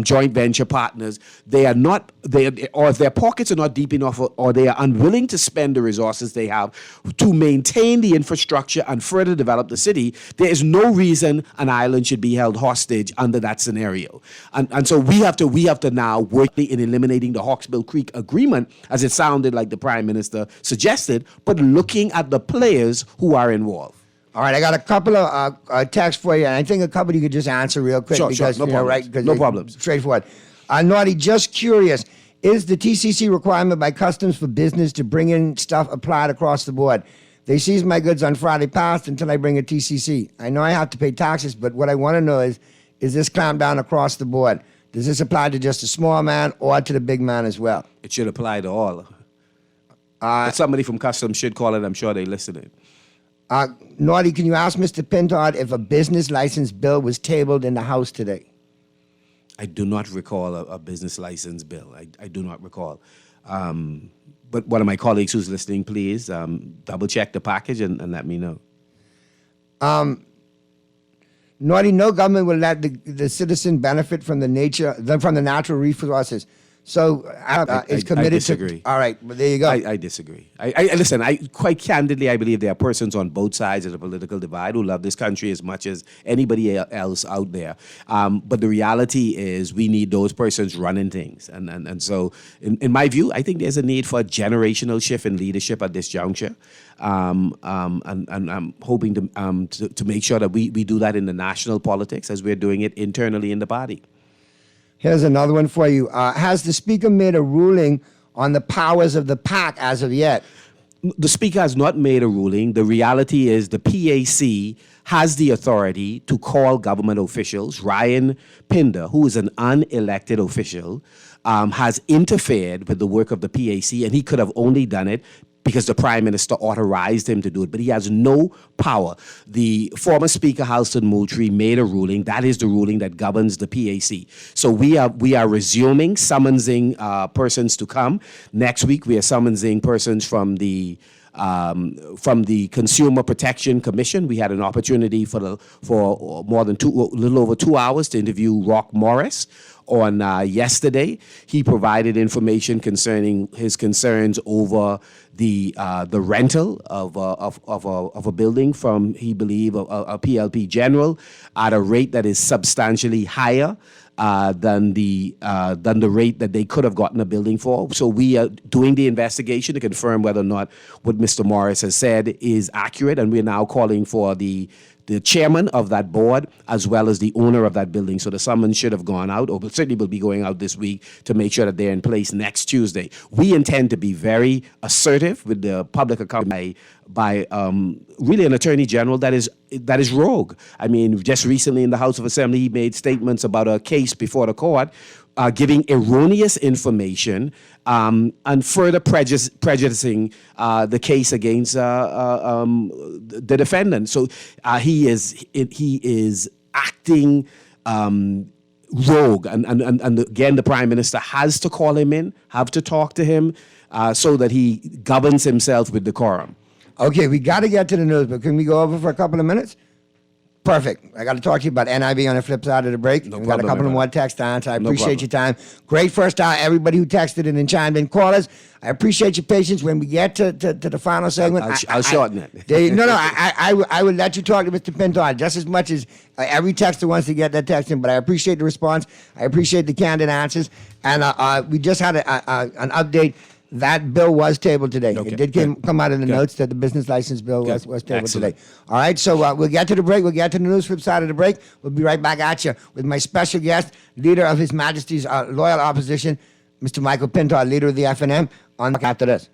joint venture partners, or if their pockets are not deep enough, or they are unwilling to spend the resources they have to maintain the infrastructure and further develop the city, there is no reason an island should be held hostage under that scenario. And so we have to now work in eliminating the Hawksbill Creek Agreement, as it sounded like the Prime Minister suggested, but looking at the players who are involved. All right, I got a couple of texts for you, and I think a couple you could just answer real quick. Sure, because, no problems. Right, no problems. Straightforward. Naughty, just curious, is the TCC requirement by Customs for business to bring in stuff applied across the board? They seized my goods on Friday past until I bring a TCC. I know I have to pay taxes, but what I want to know is this clampdown across the board? Does this apply to just a small man or to the big man as well? It should apply to all. If somebody from Customs should call it, I'm sure they're listening. Naughty, can you ask Mr. Pintard if a business license bill was tabled in the House today? I do not recall a business license bill. I do not recall. But one of my colleagues who's listening, please double check the package and let me know. Naughty, no government will let the citizen benefit from the natural resources. So it's committed I disagree. to. All right, well, there you go. I disagree. Listen. Quite candidly, I believe there are persons on both sides of the political divide who love this country as much as anybody else out there. But the reality is, we need those persons running things, and so, in my view, I think there's a need for a generational shift in leadership at this juncture. And I'm hoping to make sure that we do that in the national politics as we're doing it internally in the party. Here's another one for you. Has the Speaker made a ruling on the powers of the PAC as of yet? The Speaker has not made a ruling. The reality is the PAC has the authority to call government officials. Ryan Pinder, who is an unelected official, has interfered with the work of the PAC, and he could have only done it because the Prime Minister authorized him to do it, but he has no power. The former Speaker, Halston Moultrie, made a ruling. That is the ruling that governs the PAC. So we are resuming summoning persons to come. Next week, we are summoning persons from the Consumer Protection Commission. We had an opportunity for more than a little over 2 hours to interview Rock Morris. on yesterday. He provided information concerning his concerns over the rental of a building from, he believed, a PLP General at a rate that is substantially higher than the rate that they could have gotten a building for. So we are doing the investigation to confirm whether or not what Mr. Morris has said is accurate, and we're now calling for the chairman of that board as well as the owner of that building. So the summons should have gone out, or certainly will be going out this week, to make sure that they're in place next Tuesday. We intend to be very assertive with the public account by really an attorney general that is rogue. I mean, just recently in the House of Assembly, he made statements about a case before the court, giving erroneous information and further prejudicing the case against the defendant. So he is acting rogue, and again, the Prime Minister has to call him in, have to talk to him, so that he governs himself with decorum. Okay, we got to get to the news, but can we go over for a couple of minutes? Perfect. I got to talk to you about NIV on the flip side of the break. We got a couple of more texts to answer. I appreciate your time. Great first hour. Everybody who texted in and chimed in, callers, I appreciate your patience. When we get to the final segment, I'll shorten it. I would let you talk to Mr. Pinto just as much as every texter wants to get that text in, but I appreciate the response. I appreciate the candid answers. And we just had an update. That bill was tabled today. Okay. It did come out in the notes that the business license bill was tabled today. All right, so we'll get to the break. We'll get to the news flip side of the break. We'll be right back at you with my special guest, leader of His Majesty's loyal opposition, Mr. Michael Pinto, leader of the FNM, on after this.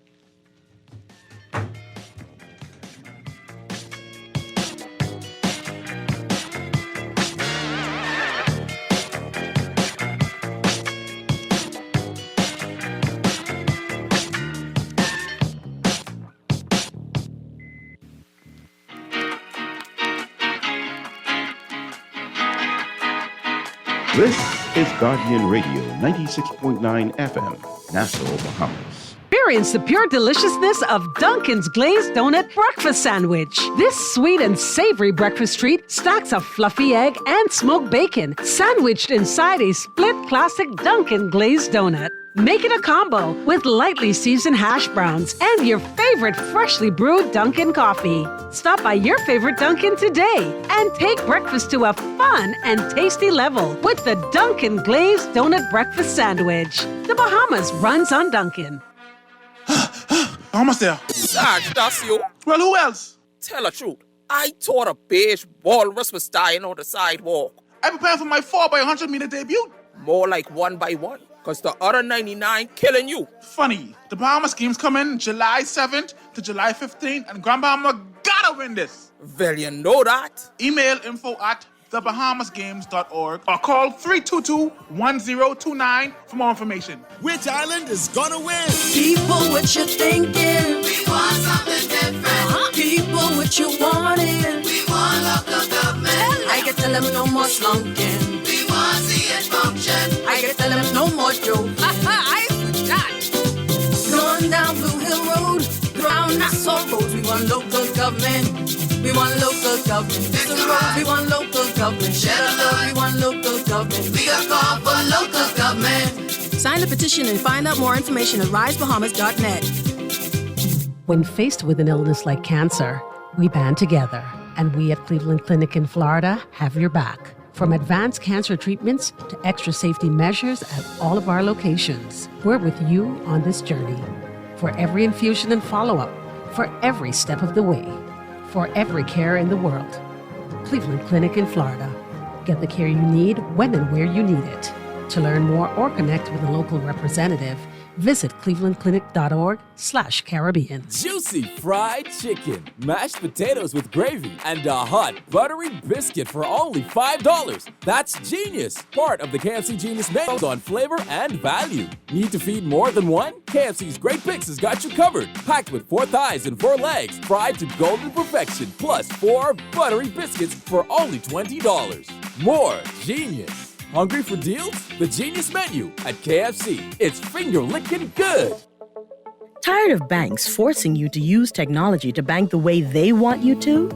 This is Guardian Radio, 96.9 FM, Nassau, Bahamas. Experience the pure deliciousness of Dunkin's Glazed Donut Breakfast Sandwich. This sweet and savory breakfast treat stacks a fluffy egg and smoked bacon, sandwiched inside a split classic Dunkin' Glazed Donut. Make it a combo with lightly seasoned hash browns and your favorite freshly brewed Dunkin' coffee. Stop by your favorite Dunkin' today and take breakfast to a fun and tasty level with the Dunkin' Glazed Donut Breakfast Sandwich. The Bahamas runs on Dunkin'. Almost there. Sarge, that's you. Well, who else? Tell the truth. I thought a beige walrus was dying on the sidewalk. I'm preparing for my 4x100 meter debut. More like 1 by 1, because the other 99 killing you. Funny. The Bahamas games come in July 7th to July 15th, and Grand Bahama gotta win this. Well, you know that. Email info@thebahamasgames.org or call 322-1029 for more information. Which island is gonna win? People, what you thinking? We want something different. People, what you wanting? We want local government. I can tell them no more slunking. We want to see it function. I can tell them no more joking. I forgot. Going down Blue Hill Road, round Nassau Road. We want local government. We want local government. We want local government. Share the love. We want local government. We got call for local government. Sign the petition and find out more information at risebahamas.net. When faced with an illness like cancer, we band together, and we at Cleveland Clinic in Florida have your back. From advanced cancer treatments to extra safety measures at all of our locations, we're with you on this journey. For every infusion and follow-up, for every step of the way, for every care in the world. Cleveland Clinic in Florida. Get the care you need when and where you need it. To learn more or connect with a local representative, visit clevelandclinic.org/Caribbean. Juicy fried chicken, mashed potatoes with gravy, and a hot buttery biscuit for only $5. That's genius! Part of the KFC Genius menu on flavor and value. Need to feed more than one? KFC's Great Picks has got you covered. Packed with 4 thighs and 4 legs, fried to golden perfection, plus 4 buttery biscuits for only $20. More genius! Hungry for deals? The Genius Menu at KFC. It's finger-licking good. Tired of banks forcing you to use technology to bank the way they want you to?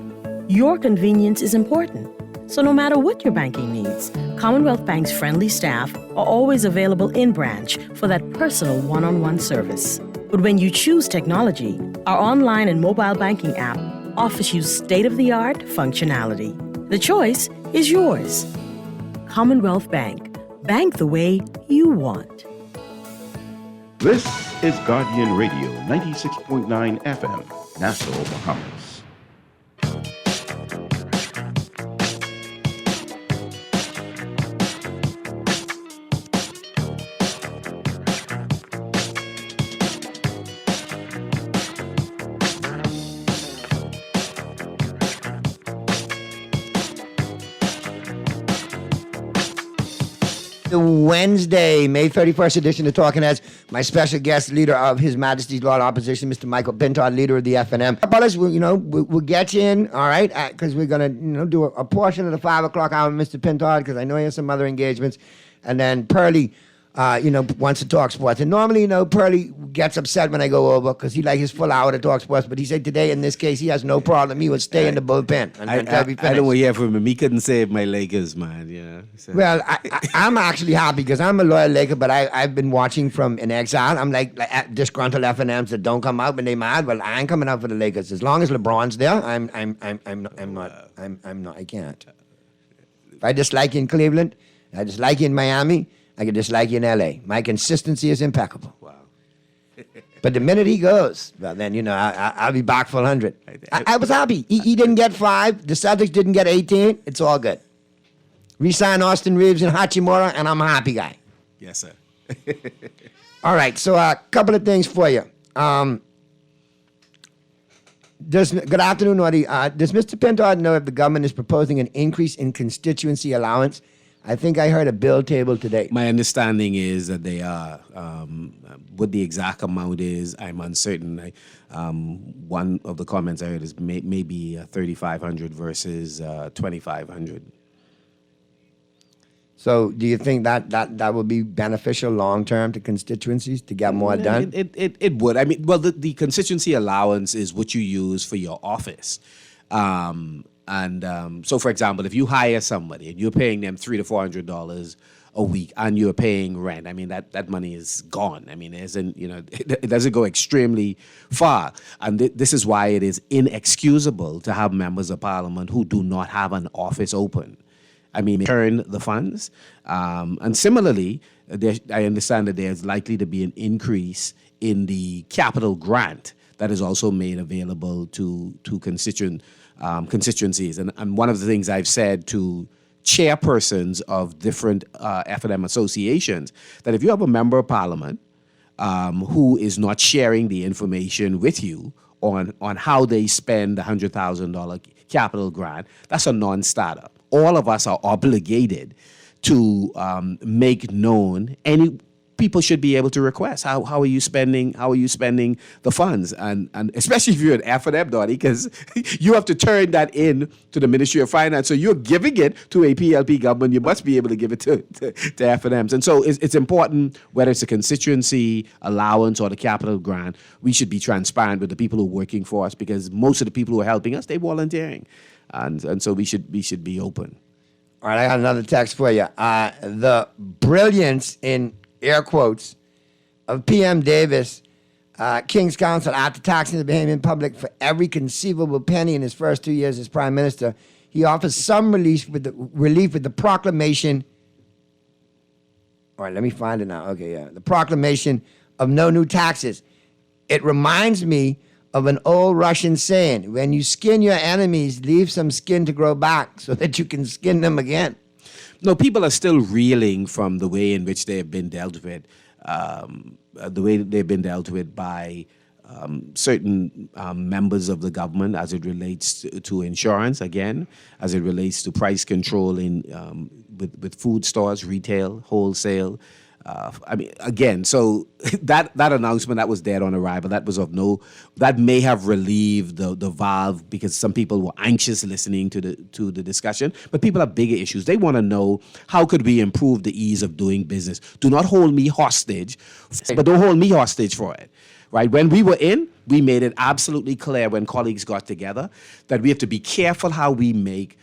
Your convenience is important. So no matter what your banking needs, Commonwealth Bank's friendly staff are always available in branch for that personal one-on-one service. But when you choose technology, our online and mobile banking app offers you state-of-the-art functionality. The choice is yours. Commonwealth Bank. Bank the way you want. This is Guardian Radio 96.9 FM, Nassau, Bahamas. The Wednesday, May 31st edition of Talking Heads. My special guest, leader of His Majesty's Law and Opposition, Mr. Michael Pintard, leader of the FNM. Brothers, we'll get you in, all right, because we're going to do a portion of the 5 o'clock hour with Mr. Pintard, because I know he has some other engagements. And then Pearlie, wants to talk sports. And normally, Pearlie gets upset when I go over because he like his full hour to talk sports. But he said today, in this case, he has no problem. He would stay in the bullpen. I don't want to hear from him. He couldn't save my Lakers, man. So. Well, I'm actually happy because I'm a loyal Laker, but I've been watching from in exile. I'm like disgruntled FNMs that don't come out when they mad. Well, I ain't coming out for the Lakers as long as LeBron's there. I'm not. I can't. If I dislike you in Cleveland, I dislike you in Miami, I can dislike you in L.A. My consistency is impeccable. Wow. But the minute he goes, well, then, I'll be back for 100. I was happy. He didn't get 5. The Celtics didn't get 18. It's all good. Resign Austin Reeves and Hachimura, and I'm a happy guy. Yes, sir. All right, so a couple of things for you. Good afternoon, Audie. Does Mr. Pintard know if the government is proposing an increase in constituency allowance? I think I heard a bill tabled today. My understanding is that they are. What the exact amount is, I'm uncertain. One of the comments I heard is maybe 3,500 versus 2,500. So do you think that would be beneficial long-term to constituencies to get more done? It would. I mean, well, the constituency allowance is what you use for your office. So, for example, if you hire somebody and you're paying them $300 to $400 a week and you're paying rent, I mean, that money is gone. I mean, it doesn't go extremely far. And this is why it is inexcusable to have members of parliament who do not have an office open. I mean, return the funds. And similarly, I understand that there's likely to be an increase in the capital grant that is also made available to constituencies. And one of the things I've said to chairpersons of different FNM associations, that if you have a member of parliament who is not sharing the information with you on how they spend the $100,000 capital grant, that's a non-starter. All of us are obligated to make known any. People should be able to request how are you spending the funds, and especially if you're an FNM, Donnie, because you have to turn that in to the Ministry of Finance. So you're giving it to a PLP government, you must be able to give it to FNMs. And so it's important, whether it's a constituency allowance or the capital grant, we should be transparent with the people who are working for us, because most of the people who are helping us, they're volunteering, and so we should be open. All right, I got another text for you. The brilliance in air quotes, of PM Davis, King's Counsel, after taxing the Bahamian public for every conceivable penny in his first 2 years as Prime Minister, he offers some relief with the proclamation. All right, let me find it now. Okay, yeah. The proclamation of no new taxes. It reminds me of an old Russian saying, when you skin your enemies, leave some skin to grow back so that you can skin them again. No, people are still reeling from the way in which they have been dealt with, by certain members of the government as it relates to insurance, again, as it relates to price control with food stores, retail, wholesale. So that announcement that was dead on arrival, that may have relieved the valve, because some people were anxious listening to the discussion. But people have bigger issues. They want to know, how could we improve the ease of doing business? Do not hold me hostage, but don't hold me hostage for it. Right? When we were in, we made it absolutely clear when colleagues got together that we have to be careful how we make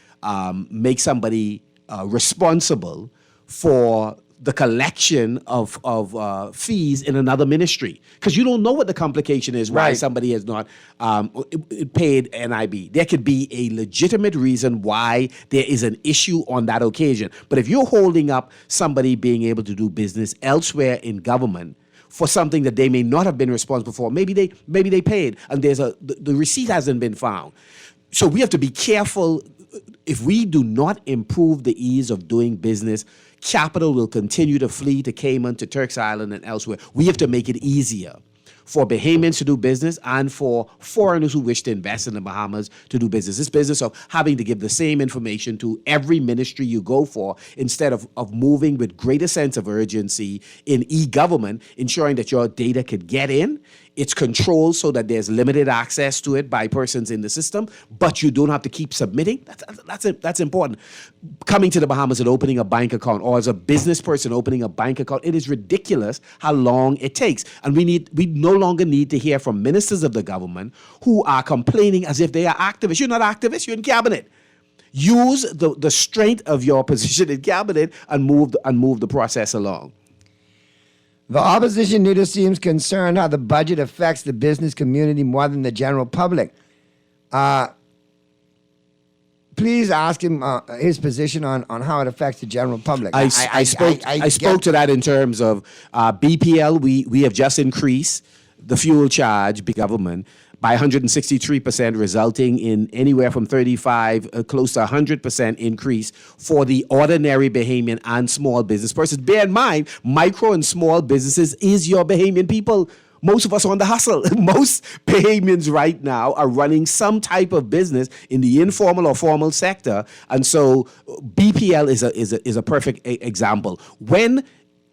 make somebody responsible for the collection of fees in another ministry, because you don't know what the complication is why somebody has not paid NIB. There could be a legitimate reason why there is an issue on that occasion. But if you're holding up somebody being able to do business elsewhere in government for something that they may not have been responsible for, maybe they paid and the receipt hasn't been found. So we have to be careful. If we do not improve the ease of doing business, capital will continue to flee to Cayman, to Turks Island, and elsewhere. We have to make it easier for Bahamians to do business and for foreigners who wish to invest in the Bahamas to do business. This business of having to give the same information to every ministry you go for, instead of moving with greater sense of urgency in e-government, ensuring that your data could get in. It's controlled so that there's limited access to it by persons in the system, but you don't have to keep submitting. That's important. Coming to the Bahamas and opening a bank account, or as a business person opening a bank account, it is ridiculous how long it takes. And we no longer need to hear from ministers of the government who are complaining as if they are activists. You're not activists, you're in cabinet. Use the strength of your position in cabinet and move the process along. The opposition leader seems concerned how the budget affects the business community more than the general public. Please ask him his position on how it affects the general public. I spoke to that in terms of BPL. We have just increased the fuel charge, big government, by 163%, resulting in anywhere from 35, close to 100% increase for the ordinary Bahamian and small business persons. Bear in mind, micro and small businesses is your Bahamian people. Most of us are on the hustle. Most Bahamians right now are running some type of business in the informal or formal sector, and so BPL is a perfect example. When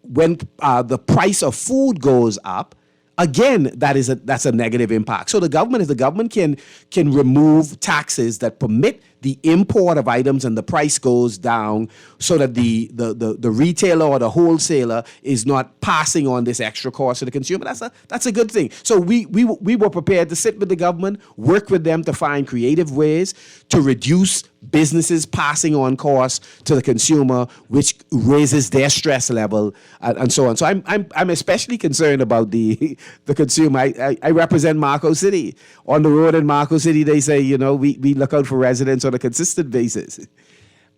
the price of food goes up, again, that's a negative impact. So the government can remove taxes that permit the import of items and the price goes down, so that the retailer or the wholesaler is not passing on this extra cost to the consumer. That's a good thing. So we were prepared to sit with the government, work with them to find creative ways to reduce businesses passing on costs to the consumer, which raises their stress level and so on. So I'm especially concerned about the consumer. I represent Marco City. On the road in Marco City, they say, we look out for residents on a consistent basis.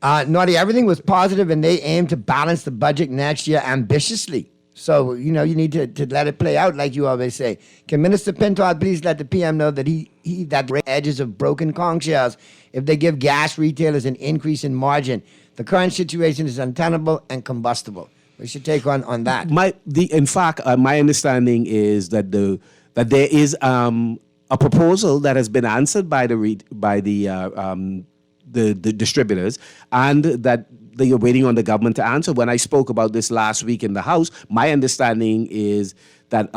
Naughty, everything was positive, and they aim to balance the budget next year ambitiously. So, you need to let it play out, like you always say. Can Minister Pintard please let the PM know that that the edges of broken conch shells if they give gas retailers an increase in margin? The current situation is untenable and combustible. We should take on that. In fact, my understanding is that there is a proposal that has been answered by the distributors, and that they are waiting on the government to answer. When I spoke about this last week in the House, my understanding is that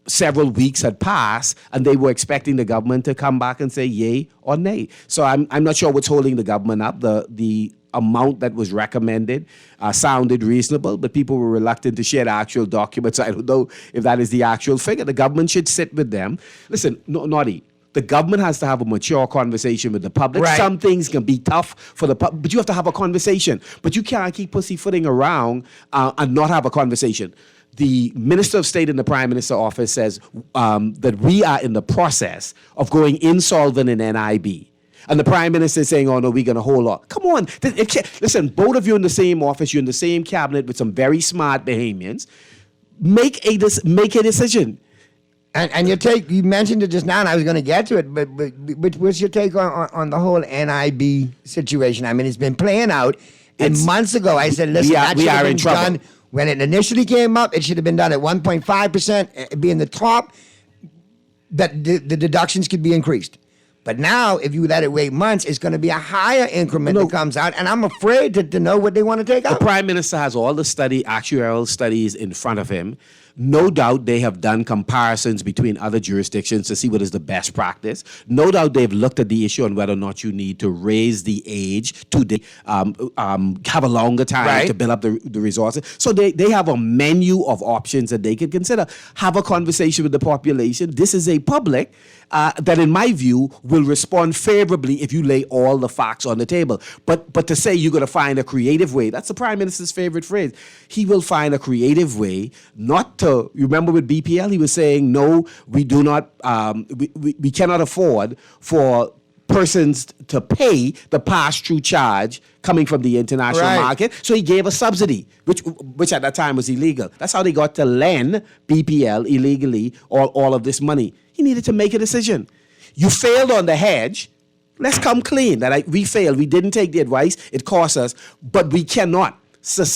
several weeks had passed and they were expecting the government to come back and say yay or nay. So I'm not sure what's holding the government up. The amount that was recommended sounded reasonable, but people were reluctant to share the actual documents. I don't know if that is the actual figure. The government should sit with them. Listen, Naughty, the government has to have a mature conversation with the public. Right. Some things can be tough for the public, but you have to have a conversation. But you can't keep pussyfooting around and not have a conversation. The Minister of State in the Prime Minister's office says that we are in the process of going insolvent in NIB. And the Prime Minister is saying, oh, no, we're going to hold on. Come on. Listen, both of you in the same office, you're in the same cabinet with some very smart Bahamians. Make a decision. And your take, you mentioned it just now, and I was going to get to it, but what's your take on the whole NIB situation? I mean, it's been playing out. And months ago, I said, listen, that should have been done. When it initially came up, it should have been done at 1.5%, being the top, that the deductions could be increased. But now, if you let it wait months, it's going to be a higher increment that comes out, and I'm afraid to know what they want to take out. The Prime Minister has all the actuarial studies in front of him. No doubt they have done comparisons between other jurisdictions to see what is the best practice. No doubt they've looked at the issue on whether or not you need to raise the age to have a longer time to build up the resources. So they have a menu of options that they could consider. Have a conversation with the population. This is a public that, in my view, will respond favorably if you lay all the facts on the table. But to say you're going to find a creative way, that's the Prime Minister's favorite phrase. He will find a creative way not to, you remember with BPL, he was saying, no, we do not, we cannot afford for persons to pay the pass-through charge coming from the international market. So he gave a subsidy, which at that time was illegal. That's how they got to lend BPL illegally all of this money. He needed to make a decision. You failed on the hedge. Let's come clean that we failed. We didn't take the advice. It cost us, but we cannot.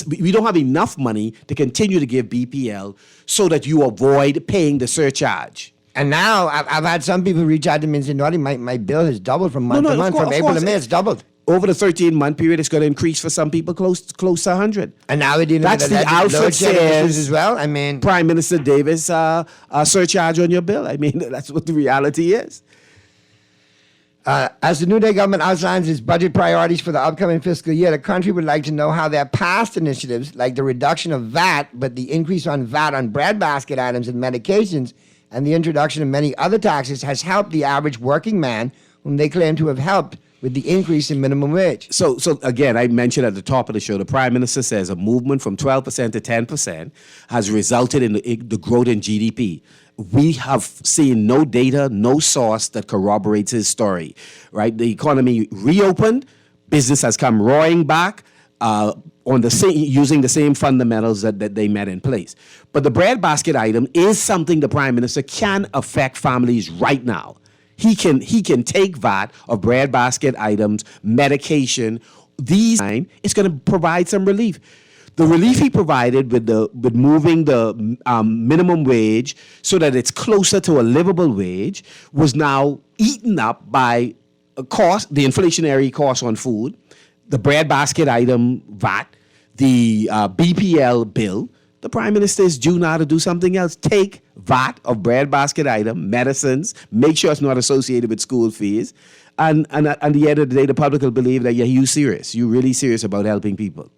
We don't have enough money to continue to give BPL so that you avoid paying the surcharge. And now I've had some people reach out to me and say, "Naughty, my bill has doubled from month to month. From April to May, it's doubled." Over the 13-month period, it's going to increase for some people close to 100. And now we're dealing That's with the Alfred says as well. I mean, Prime Minister Davis surcharge on your bill. I mean, that's what the reality is. As the New Day government outlines its budget priorities for the upcoming fiscal year, the country would like to know how their past initiatives, like the reduction of VAT, but the increase on VAT on breadbasket items and medications, and the introduction of many other taxes, has helped the average working man, whom they claim to have helped with the increase in minimum wage. So again, I mentioned at the top of the show, the Prime Minister says a movement from 12% to 10% has resulted in the growth in GDP. We have seen no data, no source that corroborates his story, right? The economy reopened, business has come roaring back, using the same fundamentals that they met in place. But the breadbasket item is something the Prime Minister can affect families right now. He can take VAT of breadbasket items, medication. It's going to provide some relief. The relief he provided with moving the minimum wage so that it's closer to a livable wage was now eaten up by the inflationary cost on food, the breadbasket item VAT, the BPL bill. The Prime Minister is due now to do something else. Take VAT of breadbasket item, medicines, make sure it's not associated with school fees. And at the end of the day, the public will believe that, you're serious. You're really serious about helping people.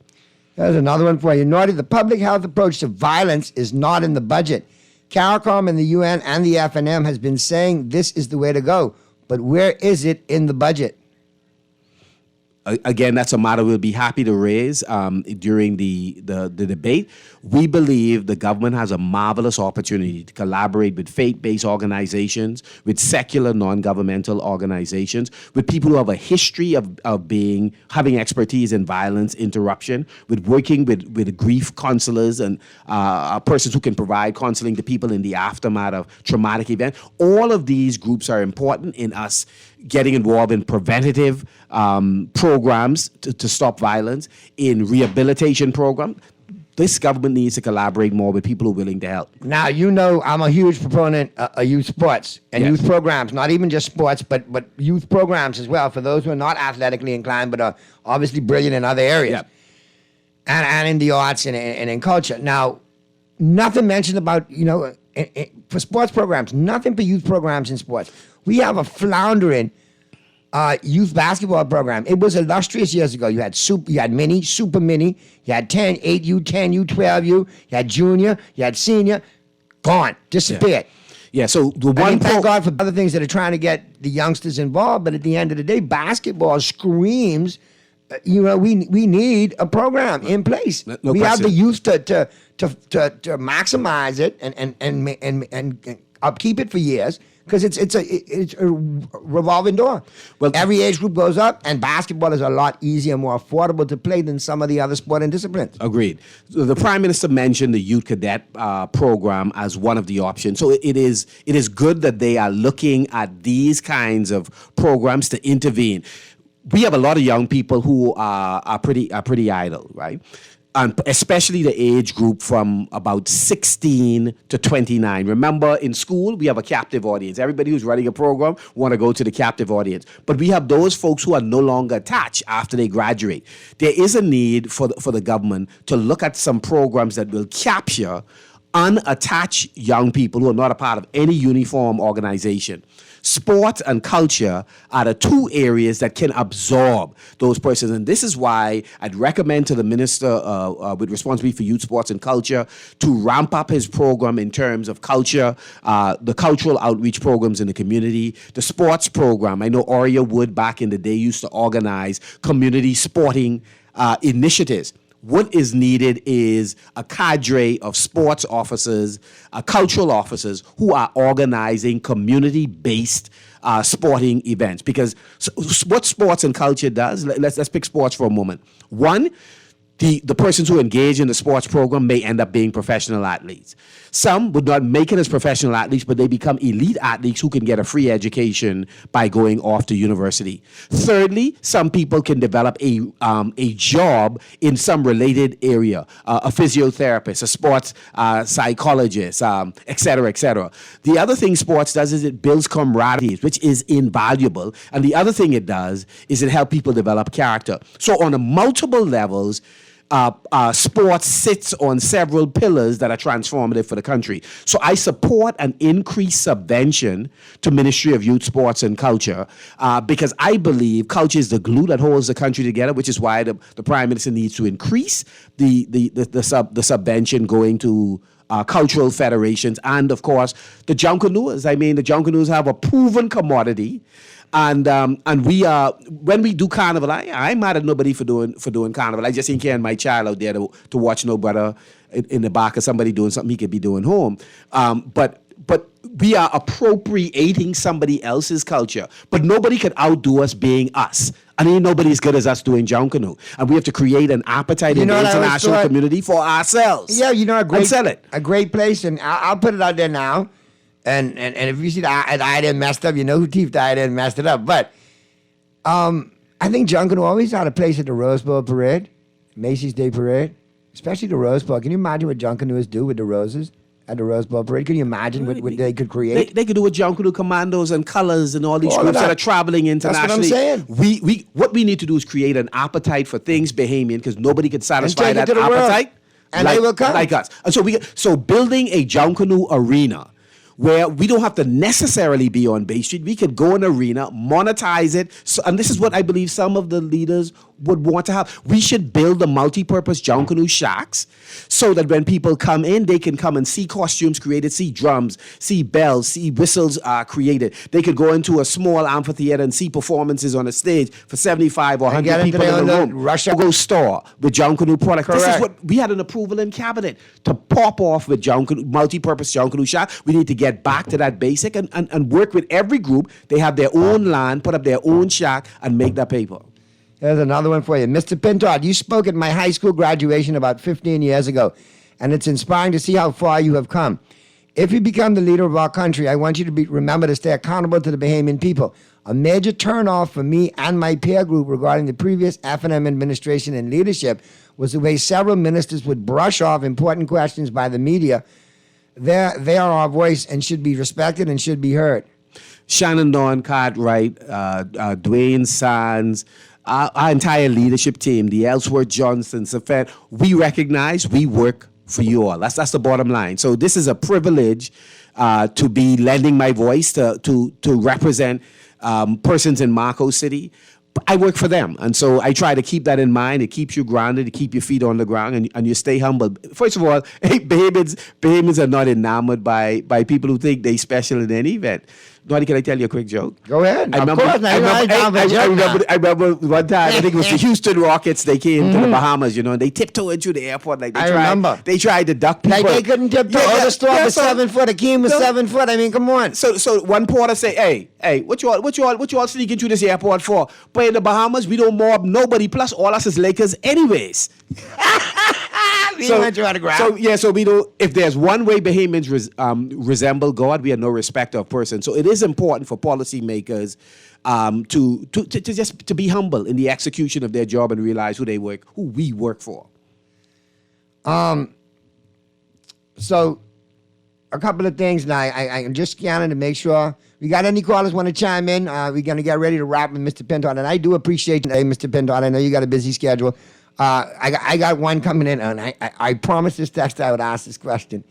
There's another one for you. Naughty, the public health approach to violence is not in the budget. CARICOM and the UN and the FNM has been saying this is the way to go. But where is it in the budget? Again, that's a matter we'll be happy to raise during the debate. We believe the government has a marvelous opportunity to collaborate with faith-based organizations, with secular non-governmental organizations, with people who have a history of having expertise in violence interruption, with working with grief counselors and persons who can provide counseling to people in the aftermath of traumatic events. All of these groups are important in us getting involved in preventative programs to stop violence, in rehabilitation programs. This government needs to collaborate more with people who are willing to help. Now, I'm a huge proponent of youth sports and youth programs, not even just sports, but youth programs as well, for those who are not athletically inclined but are obviously brilliant in other areas. And in the arts and in culture. Now, nothing mentioned about, for sports programs, nothing for youth programs in sports. We have a floundering youth basketball program. It was illustrious years ago. You had mini, super mini, you had 10, 8U, 10U, 12U, you had junior, you had senior, gone, disappeared. Yeah, so thank God for other things that are trying to get the youngsters involved, but at the end of the day, basketball screams, we need a program in place. We have the youth to maximize it and upkeep it for years. Because it's a revolving door. Well, every age group goes up, and basketball is a lot easier, more affordable to play than some of the other sporting disciplines. Agreed. So the Prime Minister mentioned the Youth Cadet program as one of the options. So it is good that they are looking at these kinds of programs to intervene. We have a lot of young people who are pretty idle, right? And especially the age group from about 16 to 29. Remember, in school, we have a captive audience. Everybody who's running a program want to go to the captive audience. But we have those folks who are no longer attached after they graduate. There is a need for the government to look at some programs that will capture unattached young people who are not a part of any uniform organization. Sport and culture are the two areas that can absorb those persons. And this is why I'd recommend to the minister with responsibility for youth, sports, and culture to ramp up his program in terms of culture, the cultural outreach programs in the community, the sports program. I know Oria Wood back in the day used to organize community sporting initiatives. What is needed is a cadre of sports officers, cultural officers who are organizing community-based sporting events. Because what sports and culture does, let's pick sports for a moment. One, the persons who engage in the sports program may end up being professional athletes. Some would not make it as professional athletes, but they become elite athletes who can get a free education by going off to university. Thirdly, some people can develop a job in some related area, a physiotherapist, a sports psychologist, et cetera, et cetera. The other thing sports does is it builds camaraderie, which is invaluable. And the other thing it does is it helps people develop character. So on a multiple levels, sports sits on several pillars that are transformative for the country. So I support an increased subvention to Ministry of Youth, Sports, and Culture because I believe culture is the glue that holds the country together, which is why the Prime Minister needs to increase the subvention going to cultural federations and, of course, the Junkanoo. I mean, the Junkanoo have a proven commodity. And we when we do carnival, I'm mad at nobody for doing carnival. I just ain't carrying my child out there to watch no brother in the back of somebody doing something he could be doing home. But we are appropriating somebody else's culture. But nobody could outdo us being us. And ain't nobody as good as us doing Junkanoo. And we have to create an appetite in the international community for ourselves. Yeah, and sell it. A great place, and I'll put it out there now. And if you see the idea messed up, you know who teeth the idea messed it up. But I think Junkanoo always had a place at the Rose Bowl Parade, Macy's Day Parade, especially the Rose Bowl. Can you imagine what Junkanooers do with the roses at the Rose Bowl Parade? Can you imagine what they could create? They could do with Junkanoo Commandos and Colors and all these groups that are traveling internationally. That's what I'm saying. What we need to do is create an appetite for things Bahamian because nobody can satisfy that appetite. And they will come. Like us. And so building a Junkanoo arena where we don't have to necessarily be on Bay Street. We could go in an arena, monetize it. So, and this is what I believe some of the leaders would want to have. We should build the multi-purpose Junkanoo shacks so that when people come in, they can come and see costumes created, see drums, see bells, see whistles created. They could go into a small amphitheater and see performances on a stage for 75 or 100 people in the room. Go store with Junkanoo products. Correct. This is what we had an approval in cabinet to pop off with Junkanoo, multi-purpose Junkanoo shack. We need to get back to that basic and work with every group. They have their own land, put up their own shack, and make that paper. There's another one for you. Mr. Pintard, you spoke at my high school graduation about 15 years ago, and it's inspiring to see how far you have come. If you become the leader of our country, I want you to remember to stay accountable to the Bahamian people. A major turnoff for me and my peer group regarding the previous F&M administration and leadership was the way several ministers would brush off important questions by the media. They are our voice and should be respected and should be heard. Shannon Dawn Cartwright, Dwayne Sands, our entire leadership team, the Ellsworth Johnson, Safed, we recognize we work for you all. That's the bottom line. So this is a privilege to be lending my voice to represent persons in Marco City. I work for them. And so I try to keep that in mind. It keeps you grounded, to keep your feet on the ground, and you stay humble. First of all, Bahamians are not enamored by people who think they're special in any event. Donnie, can I tell you a quick joke? Go ahead. I remember one time, I think it was the Houston Rockets. They came to the Bahamas, and they tiptoed into the airport. Like they tried to duck people. Like they couldn't tiptoe. The store was 7 foot. Akeem was 7 foot. I mean, come on. So one porter say, hey, what you all sneaking through this airport for? But in the Bahamas, we don't mob nobody. Plus, all us is Lakers anyways. So we don't. If there's one way Bahamians resemble God, we are no respecter of person. So it is important for policymakers to be humble in the execution of their job and realize who we work for. So a couple of things now. I'm just scanning to make sure. We got any callers want to chime in? We're going to get ready to wrap with Mr. Pintard. And I do appreciate Mr. Pintard. I know you got a busy schedule. I got one coming in, and I promised this text I would ask this question.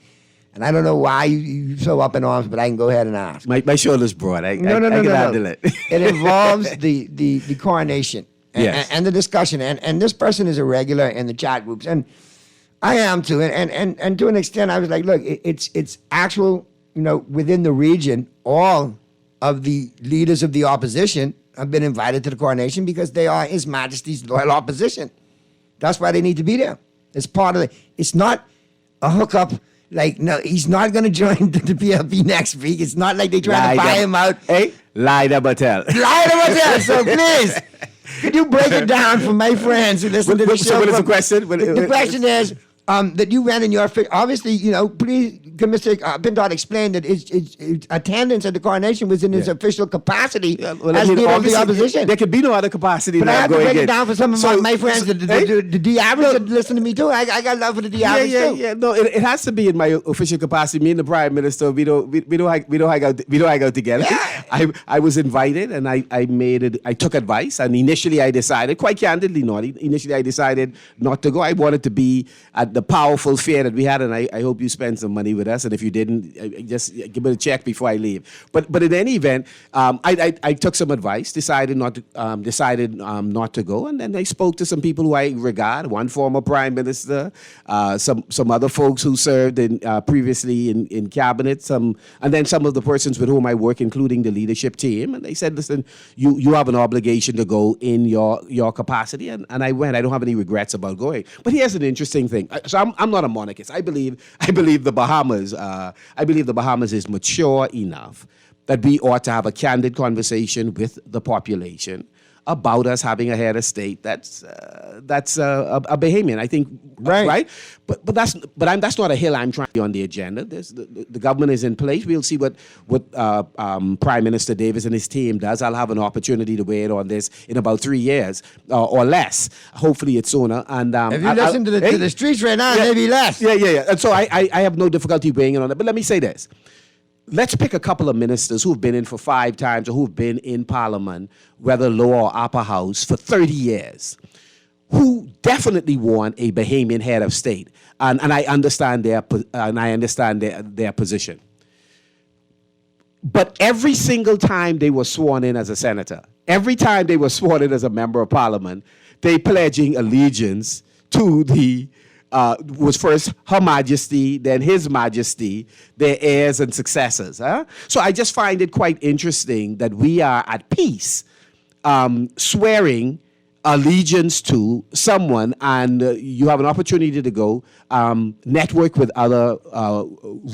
And I don't know why you so up in arms, but I can go ahead and ask. My shoulder's broad. I can handle it. It involves the coronation and the discussion. And this person is a regular in the chat groups. And I am too. And to an extent, I was like, look, it's actual, within the region, all of the leaders of the opposition have been invited to the coronation because they are His Majesty's loyal opposition. That's why they need to be there. It's part of it's not a hookup. Like, no, he's not going to join the PLP next week. It's not like they try to buy him out. Hey, Lida Batel. Lida Batel. So please, could you break it down for my friends who listen to the show? So what is the question? The question is that you ran in your, obviously, please, can Mr. Pindar explain that his attendance at the coronation was in his official capacity as leader of the opposition? There could be no other capacity. But I have to break it down for some of my friends, the D-average that listen to me too. I got love for the D-average too. Yeah. No, it has to be in my official capacity. Me and the Prime Minister, we don't hang out together. Yeah. I was invited and I took advice, and initially I decided, quite candidly, I decided not to go. I wanted to be at the powerful fair that we had, and I hope you spent some money with us. And if you didn't, just give me a check before I leave. But in any event, I took some advice, decided not to go, and then I spoke to some people who I regard. One former Prime Minister, some other folks who served previously in cabinet, and then some of the persons with whom I work, including the leadership team. And they said, listen, you have an obligation to go in your capacity, and I went. I don't have any regrets about going. But here's an interesting thing. So I'm not a monarchist. I believe the Bahamas. I believe the Bahamas is mature enough that we ought to have a candid conversation with the population about us having a head of state that's a Bahamian. I think right. But that's not a hill I'm trying to be on the agenda. The government is in place. We'll see what Prime Minister Davis and his team does. I'll have an opportunity to weigh in on this in about 3 years or less. Hopefully it's sooner. And if you listen to the streets right now, maybe less. Yeah. And so I have no difficulty weighing in on it. But let me say this. Let's pick a couple of ministers who've been in for 5 times or who've been in Parliament, whether lower or upper house, for 30 years, who definitely want a Bahamian head of state. And I understand their position. But every single time they were sworn in as a senator, every time they were sworn in as a member of Parliament, they pledging allegiance to the was first Her Majesty, then His Majesty, their heirs and successors. So I just find it quite interesting that we are at peace swearing allegiance to someone, and you have an opportunity to go network with other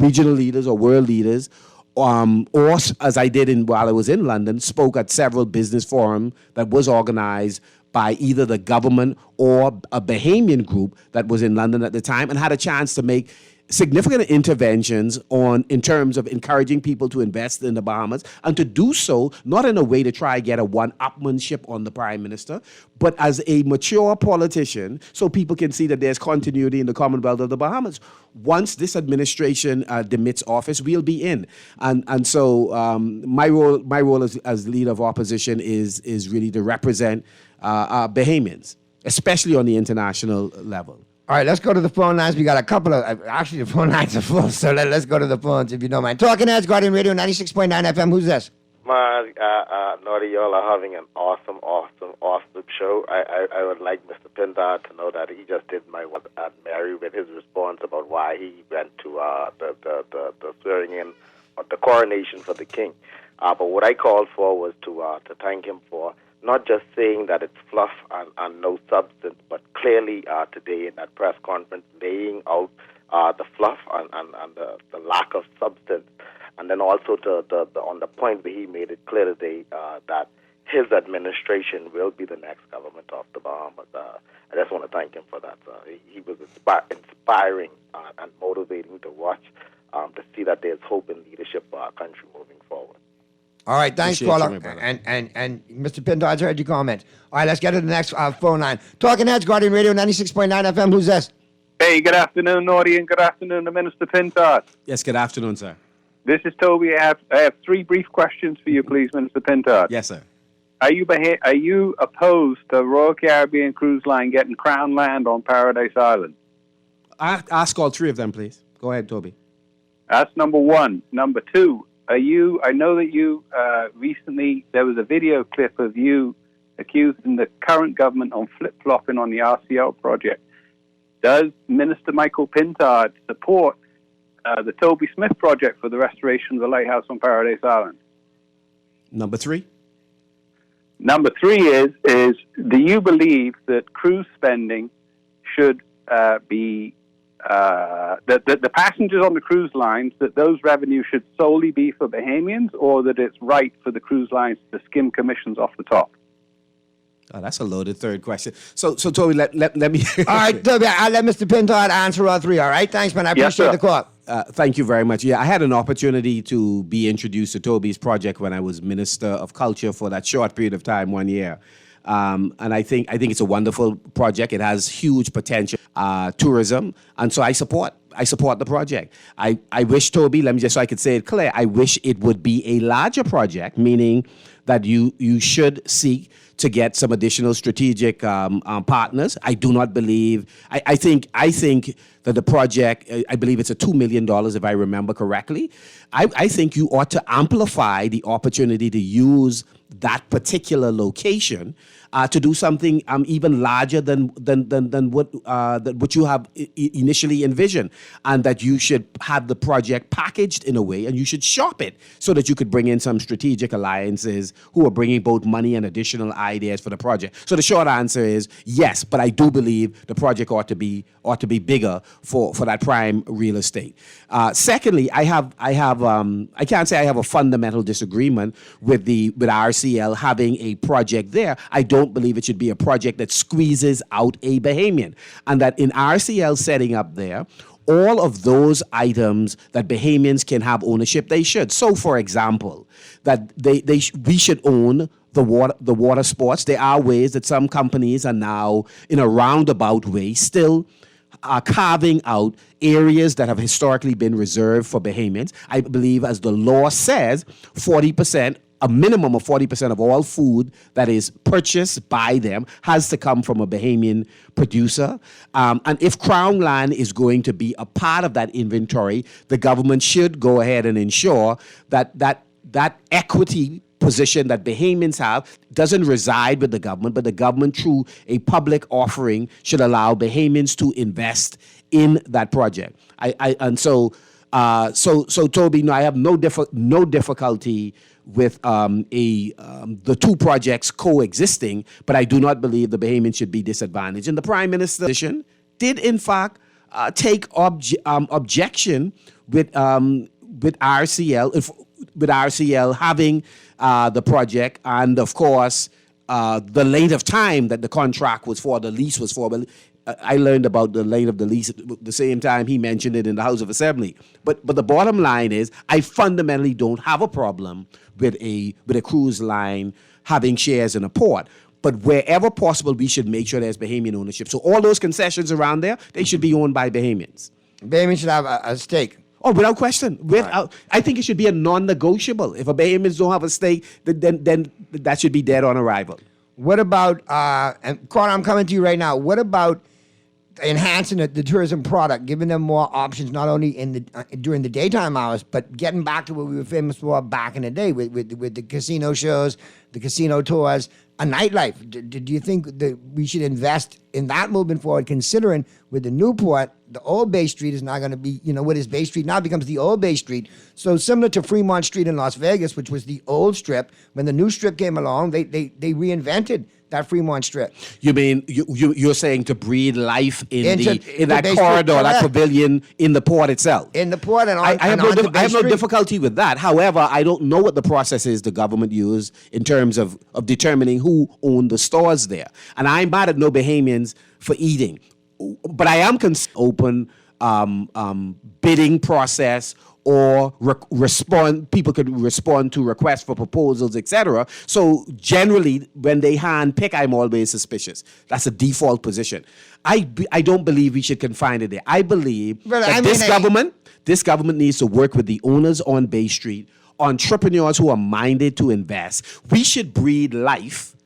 regional leaders or world leaders, or as I did while I was in London, spoke at several business forums that was organized by either the government or a Bahamian group that was in London at the time, and had a chance to make significant interventions in terms of encouraging people to invest in the Bahamas, and to do so not in a way to try to get a one-upmanship on the Prime Minister, but as a mature politician, so people can see that there's continuity in the Commonwealth of the Bahamas. Once this administration demits office, we'll be in, and so my role as leader of opposition is really to represent Bahamians, especially on the international level. All right, let's go to the phone lines. We got a couple of, actually the phone lines are full, so let's go to the phones if you don't mind. Talking Heads, Guardian Radio 96.9 FM. Who's this? Man, Naughty, y'all are having an awesome show. I would like Mr. Pindar to know that he just did my one at Mary with his response about why he went to the swearing in or the coronation for the king. But what I called for was to thank him for not just saying that it's fluff and no substance, but clearly today in that press conference laying out the fluff and the lack of substance. And then also on the point where he made it clear today that his administration will be the next government of the Bahamas. I just want to thank him for that. He was inspiring and motivating to watch, to see that there's hope in leadership for our country moving forward. All right, thanks, caller. And Mr. Pindar, I heard your comments. All right, let's get to the next phone line. Talking Heads, Guardian Radio 96.9 FM. Who's this? Hey, good afternoon, Naughty, and good afternoon to Minister Pindar. Yes, good afternoon, sir. This is Toby. I have 3 brief questions for you, please, Minister Pindar. Yes, sir. Are you opposed to Royal Caribbean Cruise Line getting Crown Land on Paradise Island? Ask all 3 of them, please. Go ahead, Toby. That's number one. Number two, I know that you recently, there was a video clip of you accusing the current government on flip-flopping on the RCL project. Does Minister Michael Pintard support the Toby Smith project for the restoration of the lighthouse on Paradise Island? Number three? Number three is do you believe that cruise spending should be, that the passengers on the cruise lines, that those revenues should solely be for Bahamians, or that it's right for the cruise lines to skim commissions off the top? Oh, that's a loaded third question. So Toby, let me... All right, Toby, I'll let Mr. Pintard answer all three, all right? Thanks, man. I appreciate the call. Thank you very much. Yeah, I had an opportunity to be introduced to Toby's project when I was Minister of Culture for that short period of time, 1 year. And I think it's a wonderful project. It has huge potential, tourism, and so I support the project. I wish, Toby, let me just so I could say it clear, I wish it would be a larger project, meaning that you should seek to get some additional strategic partners. I do not believe. I think that the project, I believe it's a $2 million, if I remember correctly. I think you ought to amplify the opportunity to use that particular location to do something even larger than what you have initially envisioned, and that you should have the project packaged in a way, and you should shop it so that you could bring in some strategic alliances who are bringing both money and additional ideas for the project. So the short answer is yes, but I do believe the project ought to be bigger for that prime real estate. Secondly, I can't say I have a fundamental disagreement with RCL having a project there. I don't believe it should be a project that squeezes out a Bahamian, and that in RCL setting up there, all of those items that Bahamians can have ownership, they should. So, for example, that we should own the water sports. There are ways that some companies are now, in a roundabout way, still are carving out areas that have historically been reserved for Bahamians. I believe, as the law says, 40%, a minimum of 40% of all food that is purchased by them has to come from a Bahamian producer. And if Crown Land is going to be a part of that inventory, the government should go ahead and ensure that equity position that Bahamians have doesn't reside with the government, but the government, through a public offering, should allow Bahamians to invest in that project. So Toby, no, I have no difficulty with the two projects coexisting, but I do not believe the Bahamians should be disadvantaged. And the Prime Minister did, in fact, take objection with RCL having the project, and of course the length of time that the contract was for, the lease was for. But I learned about the length of the lease at the same time he mentioned it in the House of Assembly. But the bottom line is, I fundamentally don't have a problem with a cruise line having shares in a port. But wherever possible, we should make sure there's Bahamian ownership. So all those concessions around there, they should be owned by Bahamians. Bahamians should have a stake. Oh, without question. I think it should be a non-negotiable. If a Bahamians don't have a stake, then that should be dead on arrival. What about, and Carter, I'm coming to you right now. What about enhancing the tourism product, giving them more options, not only during the daytime hours, but getting back to what we were famous for back in the day with the casino shows, the casino tours, a nightlife? Do you think that we should invest in that moving forward, considering with the Newport, the old Bay Street is not going to be, what is Bay Street now becomes the old Bay Street. So similar to Fremont Street in Las Vegas, which was the old strip, when the new strip came along, they reinvented that Fremont Strip. You mean you're saying to breathe life in that Bay corridor, Street, that pavilion in the port itself? In the port and on I have no difficulty with that. However, I don't know what the process is the government used in terms of determining who owned the stores there. And I'm mad at no Bahamians for eating. But I am open bidding process, or people could respond to requests for proposals, etc. So generally, when they hand-pick, I'm always suspicious. That's a default position. I don't believe we should confine it there. I believe this government needs to work with the owners on Bay Street, entrepreneurs who are minded to invest. We should breathe life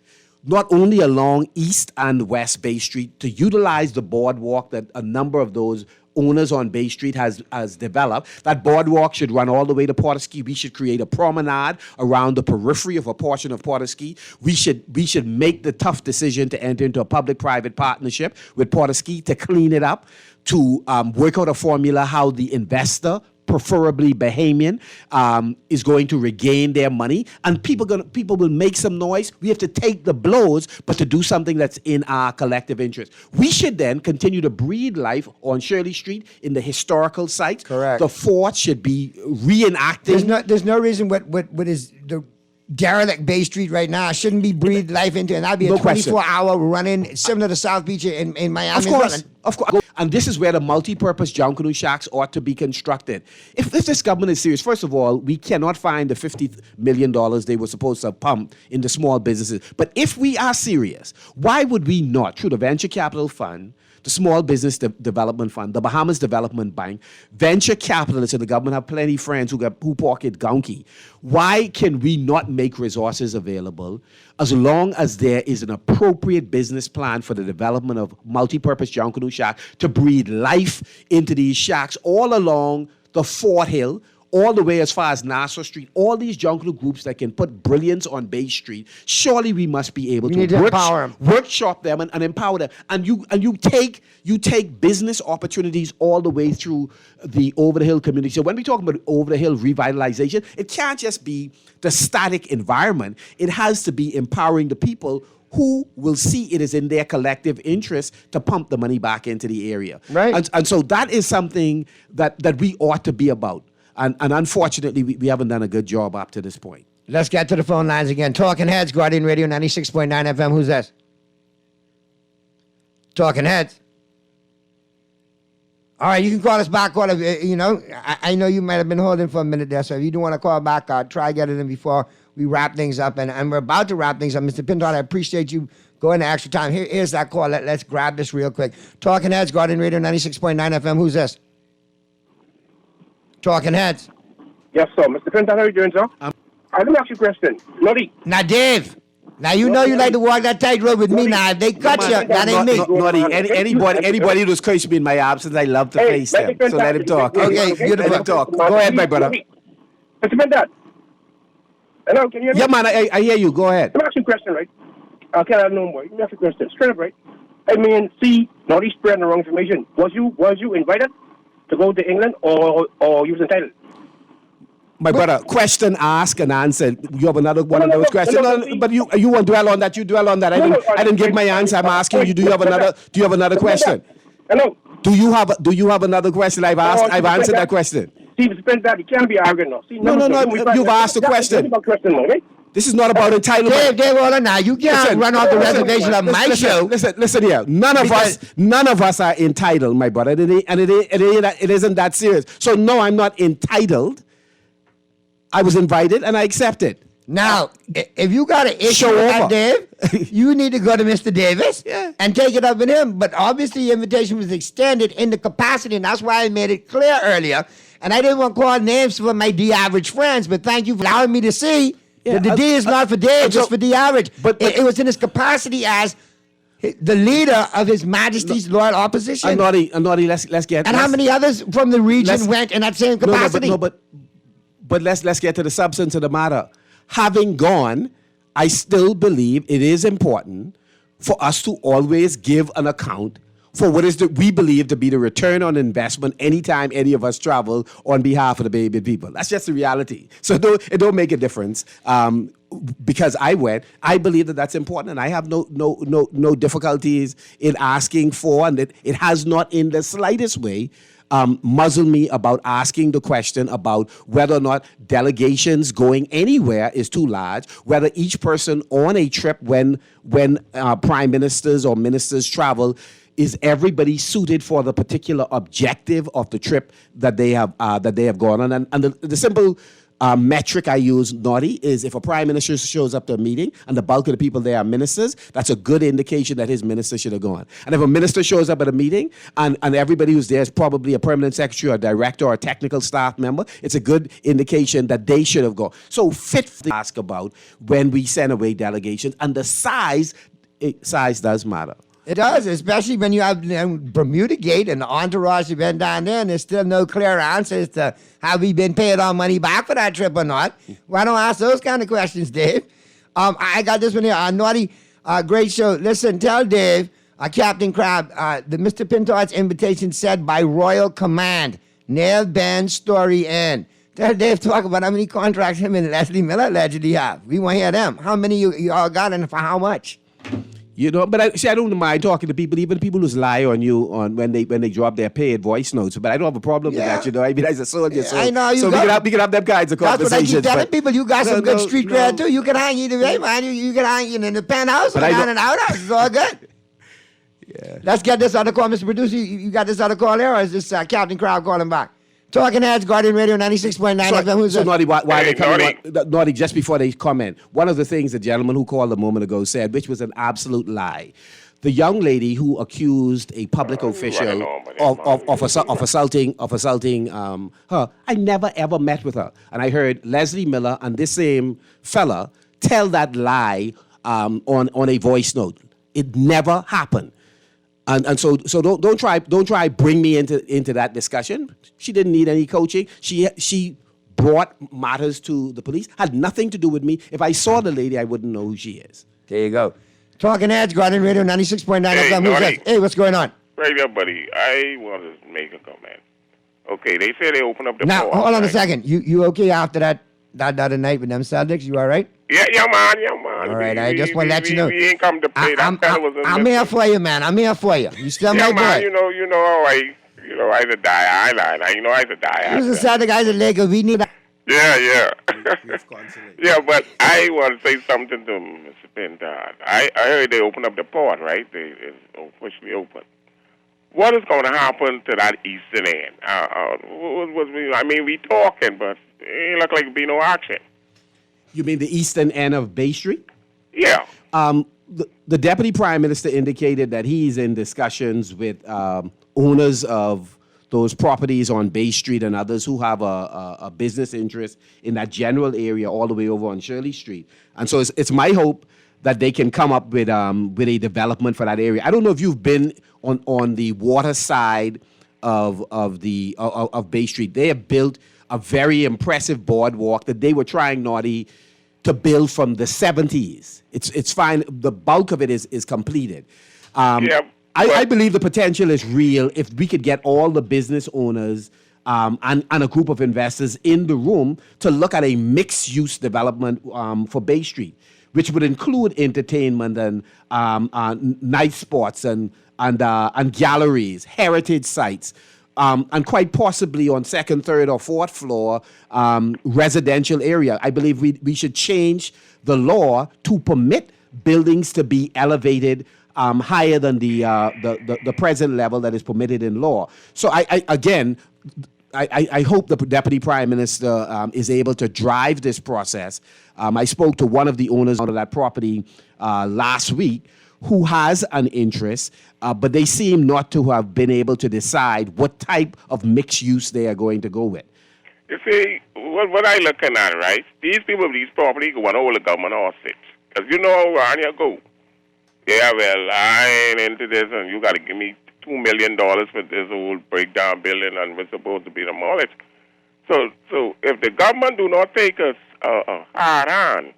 not only along East and West Bay Street, to utilize the boardwalk that a number of those owners on Bay Street has developed, that boardwalk should run all the way to Portaski. We should create a promenade around the periphery of a portion of Portaski. We should make the tough decision to enter into a public-private partnership with Portaski to clean it up, to work out a formula how the investor, preferably Bahamian, is going to regain their money, and people will make some noise. We have to take the blows, but to do something that's in our collective interest. We should then continue to breathe life on Shirley Street in the historical sites. Correct. The fort should be reenacting. There's no reason what is the derelict Bay Street right now shouldn't be breathed life into, and that'd be a 24-hour running similar to South Beach in Miami. Of course. And this is where the multi-purpose John Canoe Shacks ought to be constructed. If this government is serious, first of all, we cannot find the $50 million they were supposed to pump into small businesses. But if we are serious, why would we not, through the Venture Capital Fund, the Small Business Development Fund, the Bahamas Development Bank, venture capitalists, and the government have plenty of friends who pocket gonky. Why can we not make resources available as long as there is an appropriate business plan for the development of multi-purpose John Canoe Shack to breathe life into these shacks all along the Fort Hill, all the way as far as Nassau Street, all these jungle groups that can put brilliance on Bay Street? Surely we must be able to empower them, workshop them, and empower them. And you take business opportunities all the way through the over the hill community. So when we talk about over the hill revitalization, it can't just be the static environment. It has to be empowering the people who will see it is in their collective interest to pump the money back into the area. Right. And so that is something that we ought to be about. And unfortunately, we haven't done a good job up to this point. Let's get to the phone lines again. Talking Heads, Guardian Radio 96.9 FM. Who's this? Talking Heads. All right, you can call us back. I know you might have been holding for a minute there, so if you do want to call back, try get it in before we wrap things up. And we're about to wrap things up. Mr. Pintard, I appreciate you going the extra time. Here's that call. Let's grab this real quick. Talking Heads, Guardian Radio 96.9 FM. Who's this? Talking Heads. Yes, sir. Mr. Pintard, how are you doing, sir? Let me ask you a question. Noddy. Now, Dave. Now, you know you like to walk that tightrope with me now. If they cut you, that ain't me. Noddy, anybody who's cursed me in my absence, I love to face them. So let him talk. Okay, beautiful. Let him talk. Go ahead, my brother. Mr. Pintard. Hello, can you hear me? Yeah, man, I hear you. Go ahead. Let me ask you a question, right? Okay, I know more. Let me ask you a question. Straight up, right? I mean, see, Noddy spreading the wrong information. Was you invited to go to England, or you was entitled? My brother, question asked and answered. You have another one of those questions. But you want to dwell on that. You dwell on that. I didn't give my answer. I'm asking you. Do you have another question? Hello. Do you have another question? I've answered that question. See, Mr. Pintard, you can't be arrogant now. See, no. You've asked the question. This is not about entitlement. Dave, hold on now. You can't run off the reservation on my show. Listen here. None of us are entitled, my brother. It isn't that serious. So no, I'm not entitled. I was invited and I accepted. Now, if you got an issue with that, Dave, you need to go to Mr. Davis and take it up with him. But obviously, the invitation was extended in the capacity, and that's why I made it clear earlier. And I didn't want to call names for my D-average friends, but thank you for allowing me to see that the D is not for Dave, it's for D-average. But it was in his capacity as the leader of His Majesty's loyal opposition. Noddy, let's get. And how many others from the region went in that same capacity? But let's get to the substance of the matter. Having gone, I still believe it is important for us to always give an account for what is we believe to be the return on investment anytime any of us travel on behalf of the Bahamas people. That's just the reality. So it don't make a difference. Because I went, I believe that that's important, and I have no difficulties in asking for, and it has not in the slightest way muzzle me about asking the question about whether or not delegations going anywhere is too large, whether each person on a trip when prime ministers or ministers travel, is everybody suited for the particular objective of the trip that they have gone on. And the simple metric I use, Noddy, is if a prime minister shows up to a meeting and the bulk of the people there are ministers, that's a good indication that his minister should have gone. And if a minister shows up at a meeting and everybody who's there is probably a permanent secretary or a director or a technical staff member, it's a good indication that they should have gone. So fitly ask about when we send away delegations, and the size does matter. It does, especially when you have Bermuda Gate and the entourage have been down there, and there's still no clear answer as to have we been paid our money back for that trip or not. Why don't I ask those kind of questions, Dave? I got this one here. Naughty, great show. Listen, tell Dave, Captain Crab, the Mr. Pintard's invitation said by royal command. Nail band story end. Tell Dave talk about how many contracts him and Leslie Miller allegedly have. We want to hear them. How many you all got and for how much? You know, but I don't mind talking to people, even people who lie on you on when they drop their paid voice notes. But I don't have a problem with that, you know. I mean, as a soldier, so, I know you so we can have them kinds of conversations. That's what I keep telling people. You got some good street cred too. You can hang either way, man. You can hang in the penthouse or down in the outhouse. It's all good. Yeah. Let's get this other call, Mr. Producer. You got this other call here, or is this Captain Crowd calling back? Talking Heads, Guardian Radio 96.9 FM. Who's so this? Naughty, why they coming on, Naughty, just before they comment, one of the things the gentleman who called a moment ago said, which was an absolute lie. The young lady who accused a public official of assaulting her, I never ever met with her. And I heard Leslie Miller and this same fella tell that lie on a voice note. It never happened. And so don't try bring me into that discussion. She didn't need any coaching. She brought matters to the police. Had nothing to do with me. If I saw the lady, I wouldn't know who she is. There you go. Talking Heads, Guardian Radio 96.9 FM. Who's this? Hey, what's going on? Right there, buddy. I want to make a comment. Okay, they say they open up the Now, port, hold on a right? second. You okay after that other night with them Celtics? You all right? Yeah, man. All right, I just want to let you know. We ain't come to play. I'm here for you, man. I'm here for you. You still my man, boy. you know how I a die island. You know I a die Who's the Celtic guys in Lakers? We need that. Yeah. Yeah, but I want to say something to Mr. Pintard. I heard they opened up the port, right? It's officially open. What is going to happen to that eastern end? I mean, we talking, but it ain't look like it be no action. You mean the eastern end of Bay Street? Yeah. The deputy prime minister indicated that he's in discussions with owners of those properties on Bay Street and others who have a business interest in that general area all the way over on Shirley Street. And so it's my hope that they can come up with a development for that area. I don't know if you've been on the water side of Bay Street. They have built a very impressive boardwalk that they were trying, Naughty, to build from the 70s. It's fine. The bulk of it is completed. I believe the potential is real if we could get all the business owners and a group of investors in the room to look at a mixed-use development for Bay Street, which would include entertainment and night sports and galleries, heritage sites, and quite possibly on second, third, or fourth floor residential area. I believe we should change the law to permit buildings to be elevated higher than the present level that is permitted in law. So I hope the Deputy Prime Minister is able to drive this process. I spoke to one of the owners of that property last week who has an interest, but they seem not to have been able to decide what type of mixed use they are going to go with. You see, what I looking at, right? These people with these properties want to hold the government hostage. Because you know how you go. Yeah, well, I ain't into this, and you got to give me $2 million for this old breakdown building, and we're supposed to be demolished. So if the government do not take us hard on,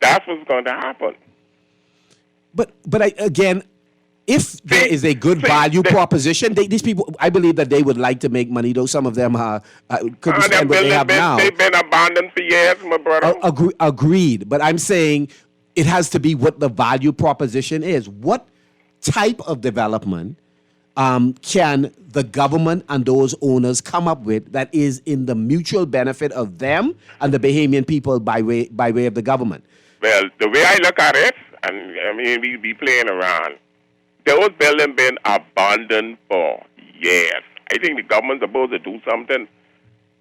that's what's going to happen. But again, if there is a good value proposition, these people, I believe that they would like to make money, though some of them couldn't spend what they have now. They've been abandoned for years, my brother. Agreed. But I'm saying it has to be what the value proposition is. What type of development can the government and those owners come up with that is in the mutual benefit of them and the Bahamian people by way of the government? Well, the way I look at it, and I mean, we be playing around, those buildings been abandoned for years. I think the government's supposed to do something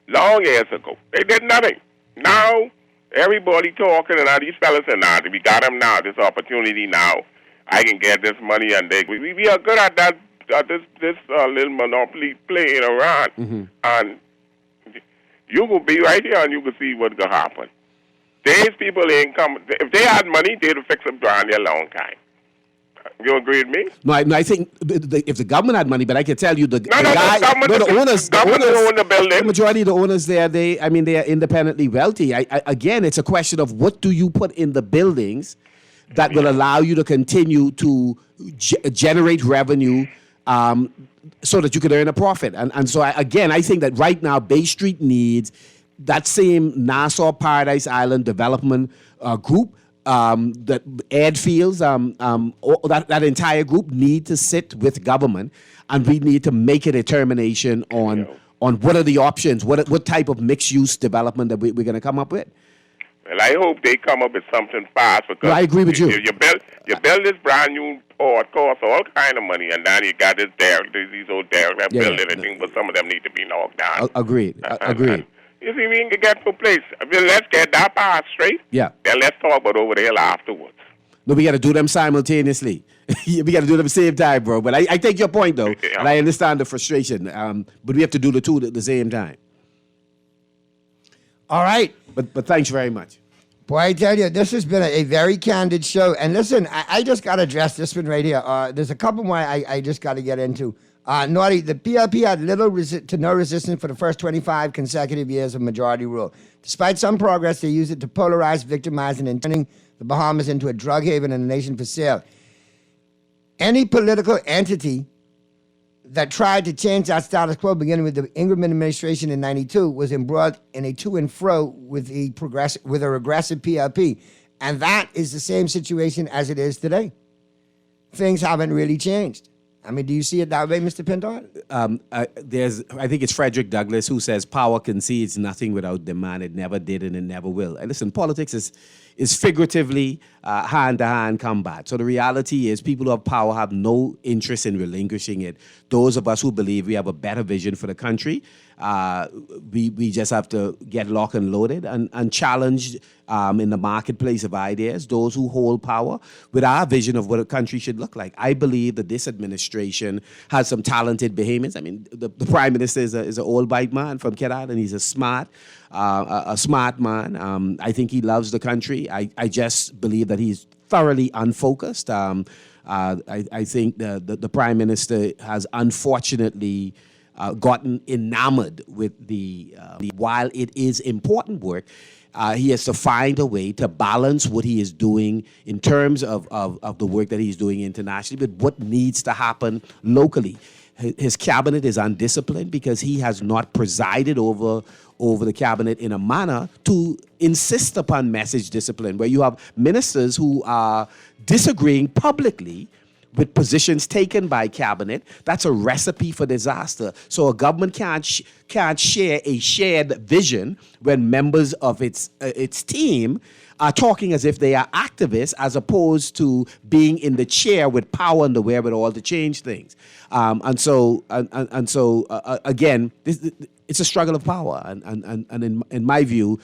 long years ago. They did nothing. Now, everybody talking, and all these fellas saying, nah, we got them now, this opportunity now. I can get this money, and we are good at that, this little monopoly playing around. Mm-hmm. And you will be right here, and you can see what's going to happen. These people ain't come. If they had money, they'd have fixed up around here a long time. You agree with me? No, I think if the government had money, but I can tell you the No, the owners own the building. The majority of the owners there, they are independently wealthy. Again, it's a question of what do you put in the buildings that will allow you to continue to generate revenue so that you could earn a profit. And so, I think that right now, Bay Street needs that same Nassau Paradise Island development group, that Ed Fields, that entire group need to sit with government, and we need to make a determination on what are the options, what type of mixed-use development that we're going to come up with. Well, I hope they come up with something fast, because I agree with you. You build this brand new port, costs all kind of money, and now you got these old derricks that building and things, but some of them need to be knocked down. Agreed. You see, we can get to a place. Let's get that part straight. Yeah. Then let's talk about over the hill afterwards. No, we got to do them simultaneously. We got to do them at the same time, bro. But I take your point, though, and I understand the frustration. But we have to do the two at the same time. All right. But thanks very much. Boy, I tell you, this has been a very candid show. And listen, I just got to address this one right here. There's a couple more I just got to get into. Naughty, the PLP had little to no resistance for the first 25 consecutive years of majority rule. Despite some progress, they used it to polarize, victimize, and turning the Bahamas into a drug haven and a nation for sale. Any political entity that tried to change that status quo, beginning with the Ingram administration in '92, was embroiled in a to and fro with a regressive PLP, and that is the same situation as it is today. Things haven't really changed. I mean, do you see it that way, Mr. Pintard? I think it's Frederick Douglass who says power concedes nothing without demand. It never did and it never will. And listen, politics is figuratively hand-to-hand combat. So the reality is people who have power have no interest in relinquishing it. Those of us who believe we have a better vision for the country, we just have to get locked and loaded and challenged in the marketplace of ideas, those who hold power, with our vision of what a country should look like. I believe that this administration has some talented behemoths. I mean, the Prime Minister is an old white man from Kid Island. He's a smart man. I think he loves the country. I just believe that he's thoroughly unfocused. I think the Prime Minister has unfortunately gotten enamored with while it is important work, he has to find a way to balance what he is doing in terms of the work that he's doing internationally with what needs to happen locally. His cabinet is undisciplined because he has not presided over the cabinet in a manner to insist upon message discipline, where you have ministers who are disagreeing publicly with positions taken by cabinet. That's a recipe for disaster. So a government can't share a shared vision when members of its team are talking as if they are activists, as opposed to being in the chair with power and the wherewithal to change things. Again, it's a struggle of power. And in my view,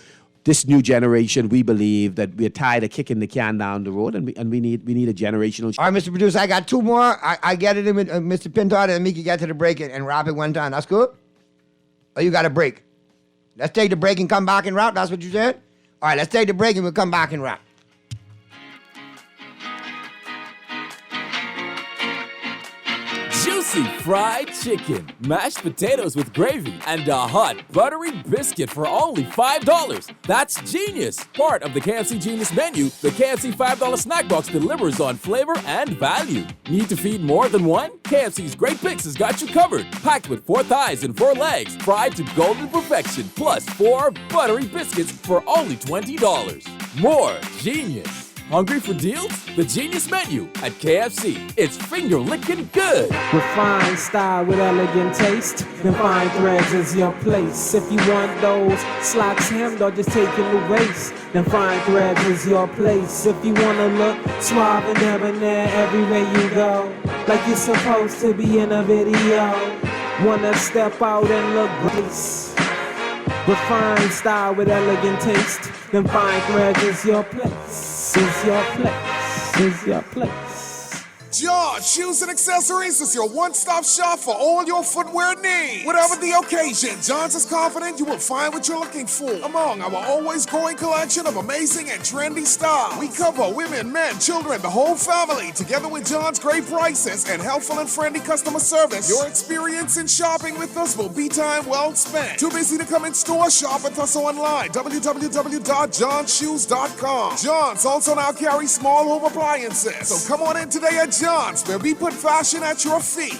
this new generation, we believe that we're tired of kicking the can down the road, and we need a generational. All right, Mr. Producer, I got two more. I get it in with Mr. Pintard, and we can get to the break and wrap it one time. That's good? Or you got a break? Let's take the break and come back and wrap. That's what you said? All right, let's take the break and we'll come back and wrap. Juicy fried chicken, mashed potatoes with gravy, and a hot buttery biscuit for only $5. That's genius! Part of the KFC Genius menu, the KFC $5 snack box delivers on flavor and value. Need to feed more than one? KFC's Great Picks has got you covered. Packed with 4 thighs and 4 legs, fried to golden perfection, plus 4 buttery biscuits for only $20. More genius! Hungry for deals? The Genius Menu at KFC. It's finger-licking good. Refined style with elegant taste. Then fine threads is your place. If you want those slacks hemmed or just taking the waist, then fine threads is your place. If you want to look suave and debonair everywhere you go, like you're supposed to be in a video. Want to step out and look grace. Refined style with elegant taste. Then fine threads is your place. Is your place. Is your place. John Shoes and Accessories is your one-stop shop for all your footwear needs. Whatever the occasion, John's is confident you will find what you're looking for among our always growing collection of amazing and trendy styles. We cover women, men, children, the whole family. Together with John's great prices and helpful and friendly customer service, your experience in shopping with us will be time well spent. Too busy to come in store? Shop with us online. www.johnshoes.com. John's also now carries small home appliances. So come on in today at John's, where we put fashion at your feet.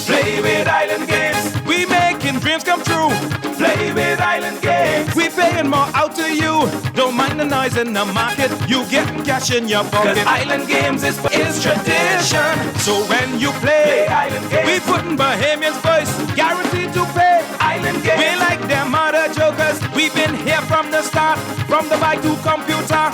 Play with Island Games, we making dreams come true. Play with Island Games, we paying more out to you. Don't mind the noise in the market, you getting cash in your pocket. 'Cause Island Games is tradition. So when you play Island Games, we putting Bahamians first, guaranteed to pay. Island Games, we like them other jokers. We've been here from the start, from the bike to computer.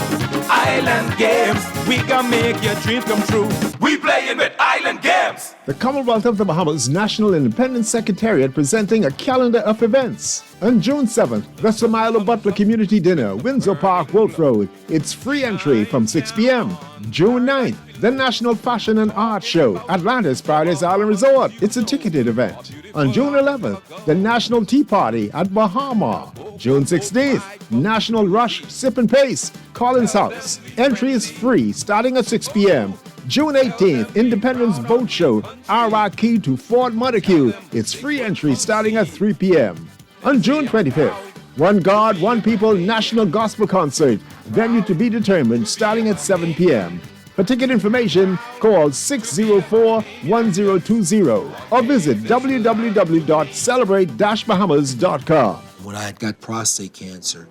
Island Games, we gonna make your dreams come true. We playing with Island Games. The Commonwealth of the Bahamas National Independence Secretariat presenting a calendar of events. On June 7th, the Samailo Butler Community Dinner, Windsor Park, Wolf Road. It's free entry from 6 p.m. June 9th, the National Fashion and Art Show, Atlantis Paradise Island Resort. It's a ticketed event. On June 11th, the National Tea Party at Bahama. June 16th, National Rush Sip and Pace, Collins House. Entry is free starting at 6 p.m. June 18th, Independence Boat Show, RY Key to Fort Montague. It's free entry starting at 3 p.m. On June 25th, One God, One People National Gospel Concert, venue to be determined starting at 7 p.m. For ticket information, call 604-1020 or visit www.celebrate-bahamas.com. When I got prostate cancer,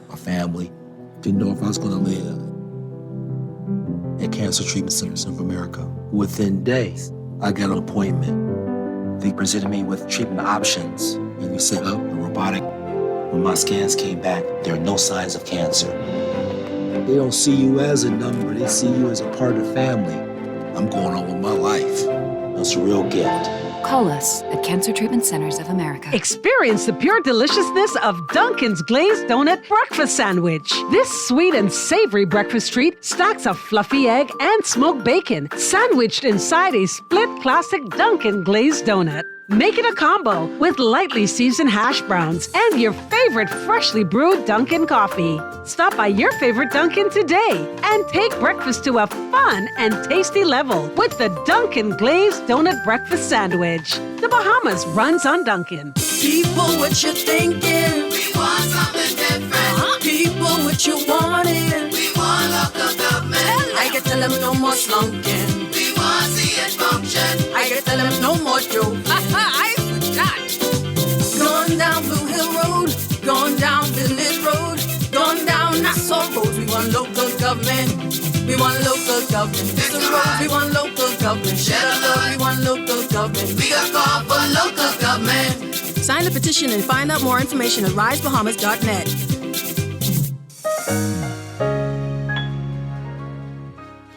my family didn't know if I was going to live. At Cancer Treatment Centers of America, within days, I got an appointment. They presented me with treatment options, and we set up a robotic. When my scans came back, there are no signs of cancer. They don't see you as a number, they see you as a part of the family. I'm going on with my life. That's a real gift. Call us at Cancer Treatment Centers of America. Experience the pure deliciousness of Dunkin's Glazed Donut Breakfast Sandwich. This sweet and savory breakfast treat stacks a fluffy egg and smoked bacon, sandwiched inside a split classic Dunkin' Glazed Donut. Make it a combo with lightly seasoned hash browns and your favorite freshly brewed Dunkin' coffee. Stop by your favorite Dunkin' today and take breakfast to a fun and tasty level with the Dunkin' Glazed Donut Breakfast Sandwich. The Bahamas runs on Dunkin'. People, what you thinking? We want something different. People, what you wanting? We want local government. I can tell them no more slunking. We want see it function. I can tell them no more joke. I forgot. Going down Blue Hill Road, going down Village Road, going down Nassau Road. We want local government. We want local government. Mr. Road, we want local government. Shelter, we want local government. We got call for local government. Sign the petition and find out more information at risebahamas.net.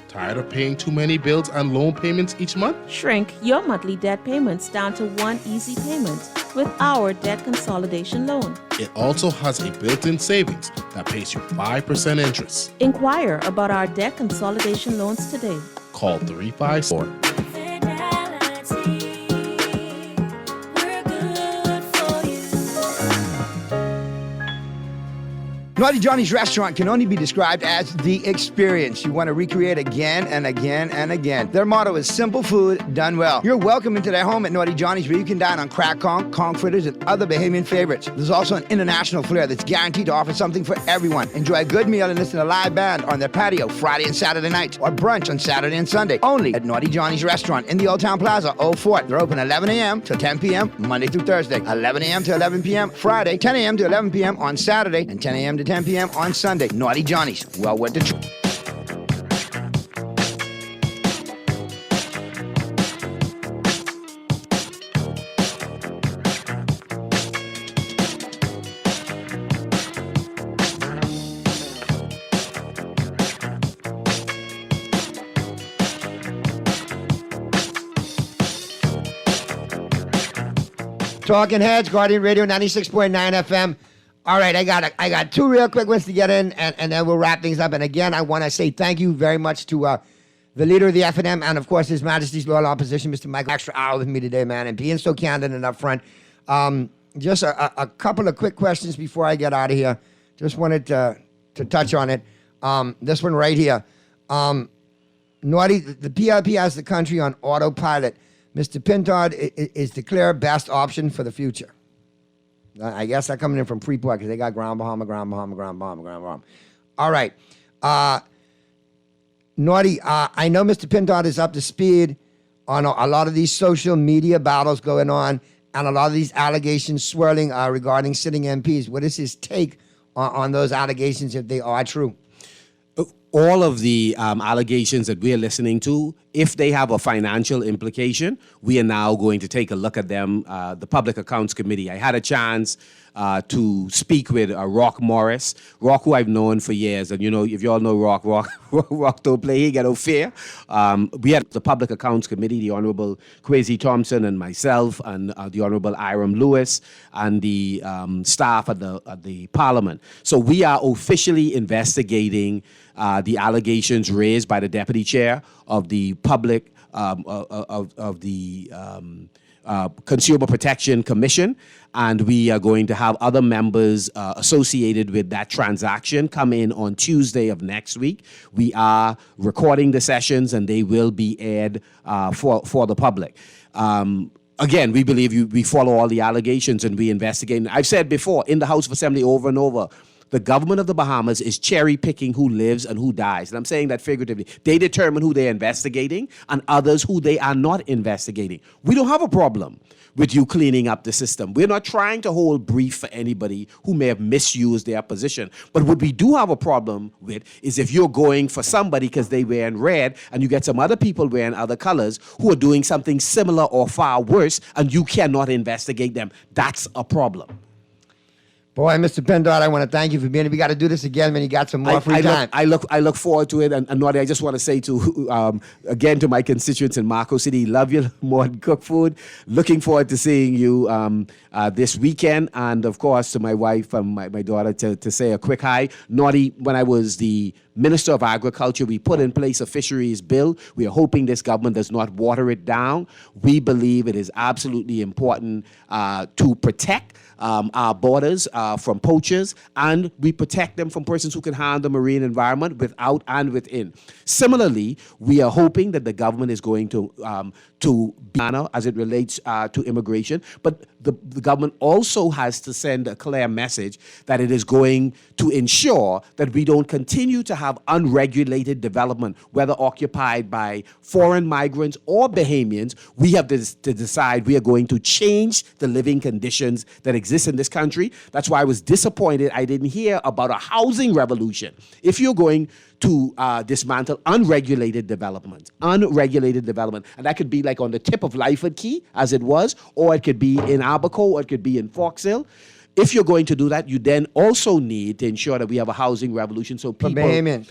Tired of paying too many bills and loan payments each month? Shrink your monthly debt payments down to one easy payment with our debt consolidation loan. It also has a built-in savings that pays you 5% interest. Inquire about our debt consolidation loans today. Call 354. Naughty Johnny's restaurant can only be described as the experience you want to recreate again and again and again. Their motto is simple food done well. You're welcome into their home at Naughty Johnny's, where you can dine on crack conch fritters, and other Bahamian favorites. There's also an international flair that's guaranteed to offer something for everyone. Enjoy a good meal and listen to a live band on their patio Friday and Saturday nights, or brunch on Saturday and Sunday. Only at Naughty Johnny's restaurant in the Old Town Plaza, Old Fort. They're open 11 a.m. to 10 p.m. Monday through Thursday, 11 a.m. to 11 p.m. Friday, 10 a.m. to 11 p.m. on Saturday, and 10 a.m. to 10 p.m. on Sunday. Naughty Johnny's, well worth the trip. Talking Heads, Guardian Radio 96.9 FM. All right, I got two real quick ones to get in, and then we'll wrap things up. And again, I want to say thank you very much to the leader of the FNM, and of course His Majesty's Loyal Opposition, Mr. Michael, extra hour with me today, man, and being so candid and upfront. Just a couple of quick questions before I get out of here. Just wanted to touch on it. This one right here. Naughty, the PLP has the country on autopilot. Mr. Pintard is the clear best option for the future. I guess they're coming in from Freeport because they got Ground Bahama. All right. Naughty, I know Mr. Pintard is up to speed on a lot of these social media battles going on and a lot of these allegations swirling regarding sitting MPs. What is his take on those allegations if they are true? All of the allegations that we're listening to, if they have a financial implication, we are now going to take a look at them. The Public Accounts Committee. I had a chance to speak with Rock Morris. Rock, who I've known for years, and if you all know Rock don't play, he get no fear. We had the Public Accounts Committee, the Honorable Kwesi Thompson and myself, and the Honorable Iram Lewis, and the staff at the Parliament. So we are officially investigating the allegations raised by the Deputy Chair of the Public of the Consumer Protection Commission, and we are going to have other members associated with that transaction come in on Tuesday of next week. We are recording the sessions, and they will be aired for the public. Again, we believe we follow all the allegations and we investigate. I've said before in the House of Assembly over and over, the government of the Bahamas is cherry-picking who lives and who dies. And I'm saying that figuratively. They determine who they're investigating and others who they are not investigating. We don't have a problem with you cleaning up the system. We're not trying to hold brief for anybody who may have misused their position. But what we do have a problem with is if you're going for somebody because they wearing red and you get some other people wearing other colors who are doing something similar or far worse and you cannot investigate them. That's a problem. Boy, Mr. Pintard, I want to thank you for being here. We got to do this again when you got some more free time. I look forward to it. And Naughty, I just want to say again to my constituents in Marco City, love you more than cook food. Looking forward to seeing you this weekend. And of course, to my wife and my daughter to say a quick hi. Naughty, when I was the Minister of Agriculture, we put in place a fisheries bill. We are hoping this government does not water it down. We believe it is absolutely important to protect our borders from poachers, and we protect them from persons who can harm the marine environment without and within. Similarly, we are hoping that the government is going to be as it relates to immigration, but the government also has to send a clear message that it is going to ensure that we don't continue to have unregulated development, whether occupied by foreign migrants or Bahamians. We have to decide we are going to change the living conditions that exist in this country. That's why I was disappointed I didn't hear about a housing revolution. If you're going to dismantle unregulated development, and that could be like on the tip of Lyford Key, as it was, or it could be in Abaco, or it could be in Fox Hill. If you're going to do that, you then also need to ensure that we have a housing revolution so people...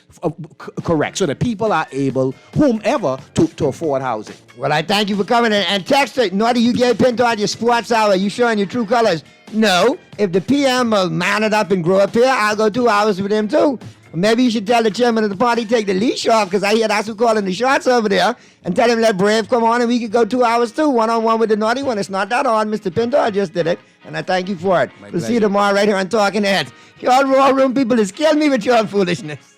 correct, so that people are able, whomever, to afford housing. Well, I thank you for coming in. And text it, Naughty, you gave Pintard your sports hour. You showing your true colors? No. If the PM will man it up and grow up here, I'll go 2 hours with him too. Maybe you should tell the chairman of the party take the leash off, because I hear that's who calling the shots over there, and tell him let Brave come on and we could go 2 hours too, one-on-one with the Naughty one. It's not that hard. Mr. Pintard just did it, and I thank you for it. We'll see you tomorrow right here on Talking Heads. Y'all Raw Room people is killing me with your foolishness.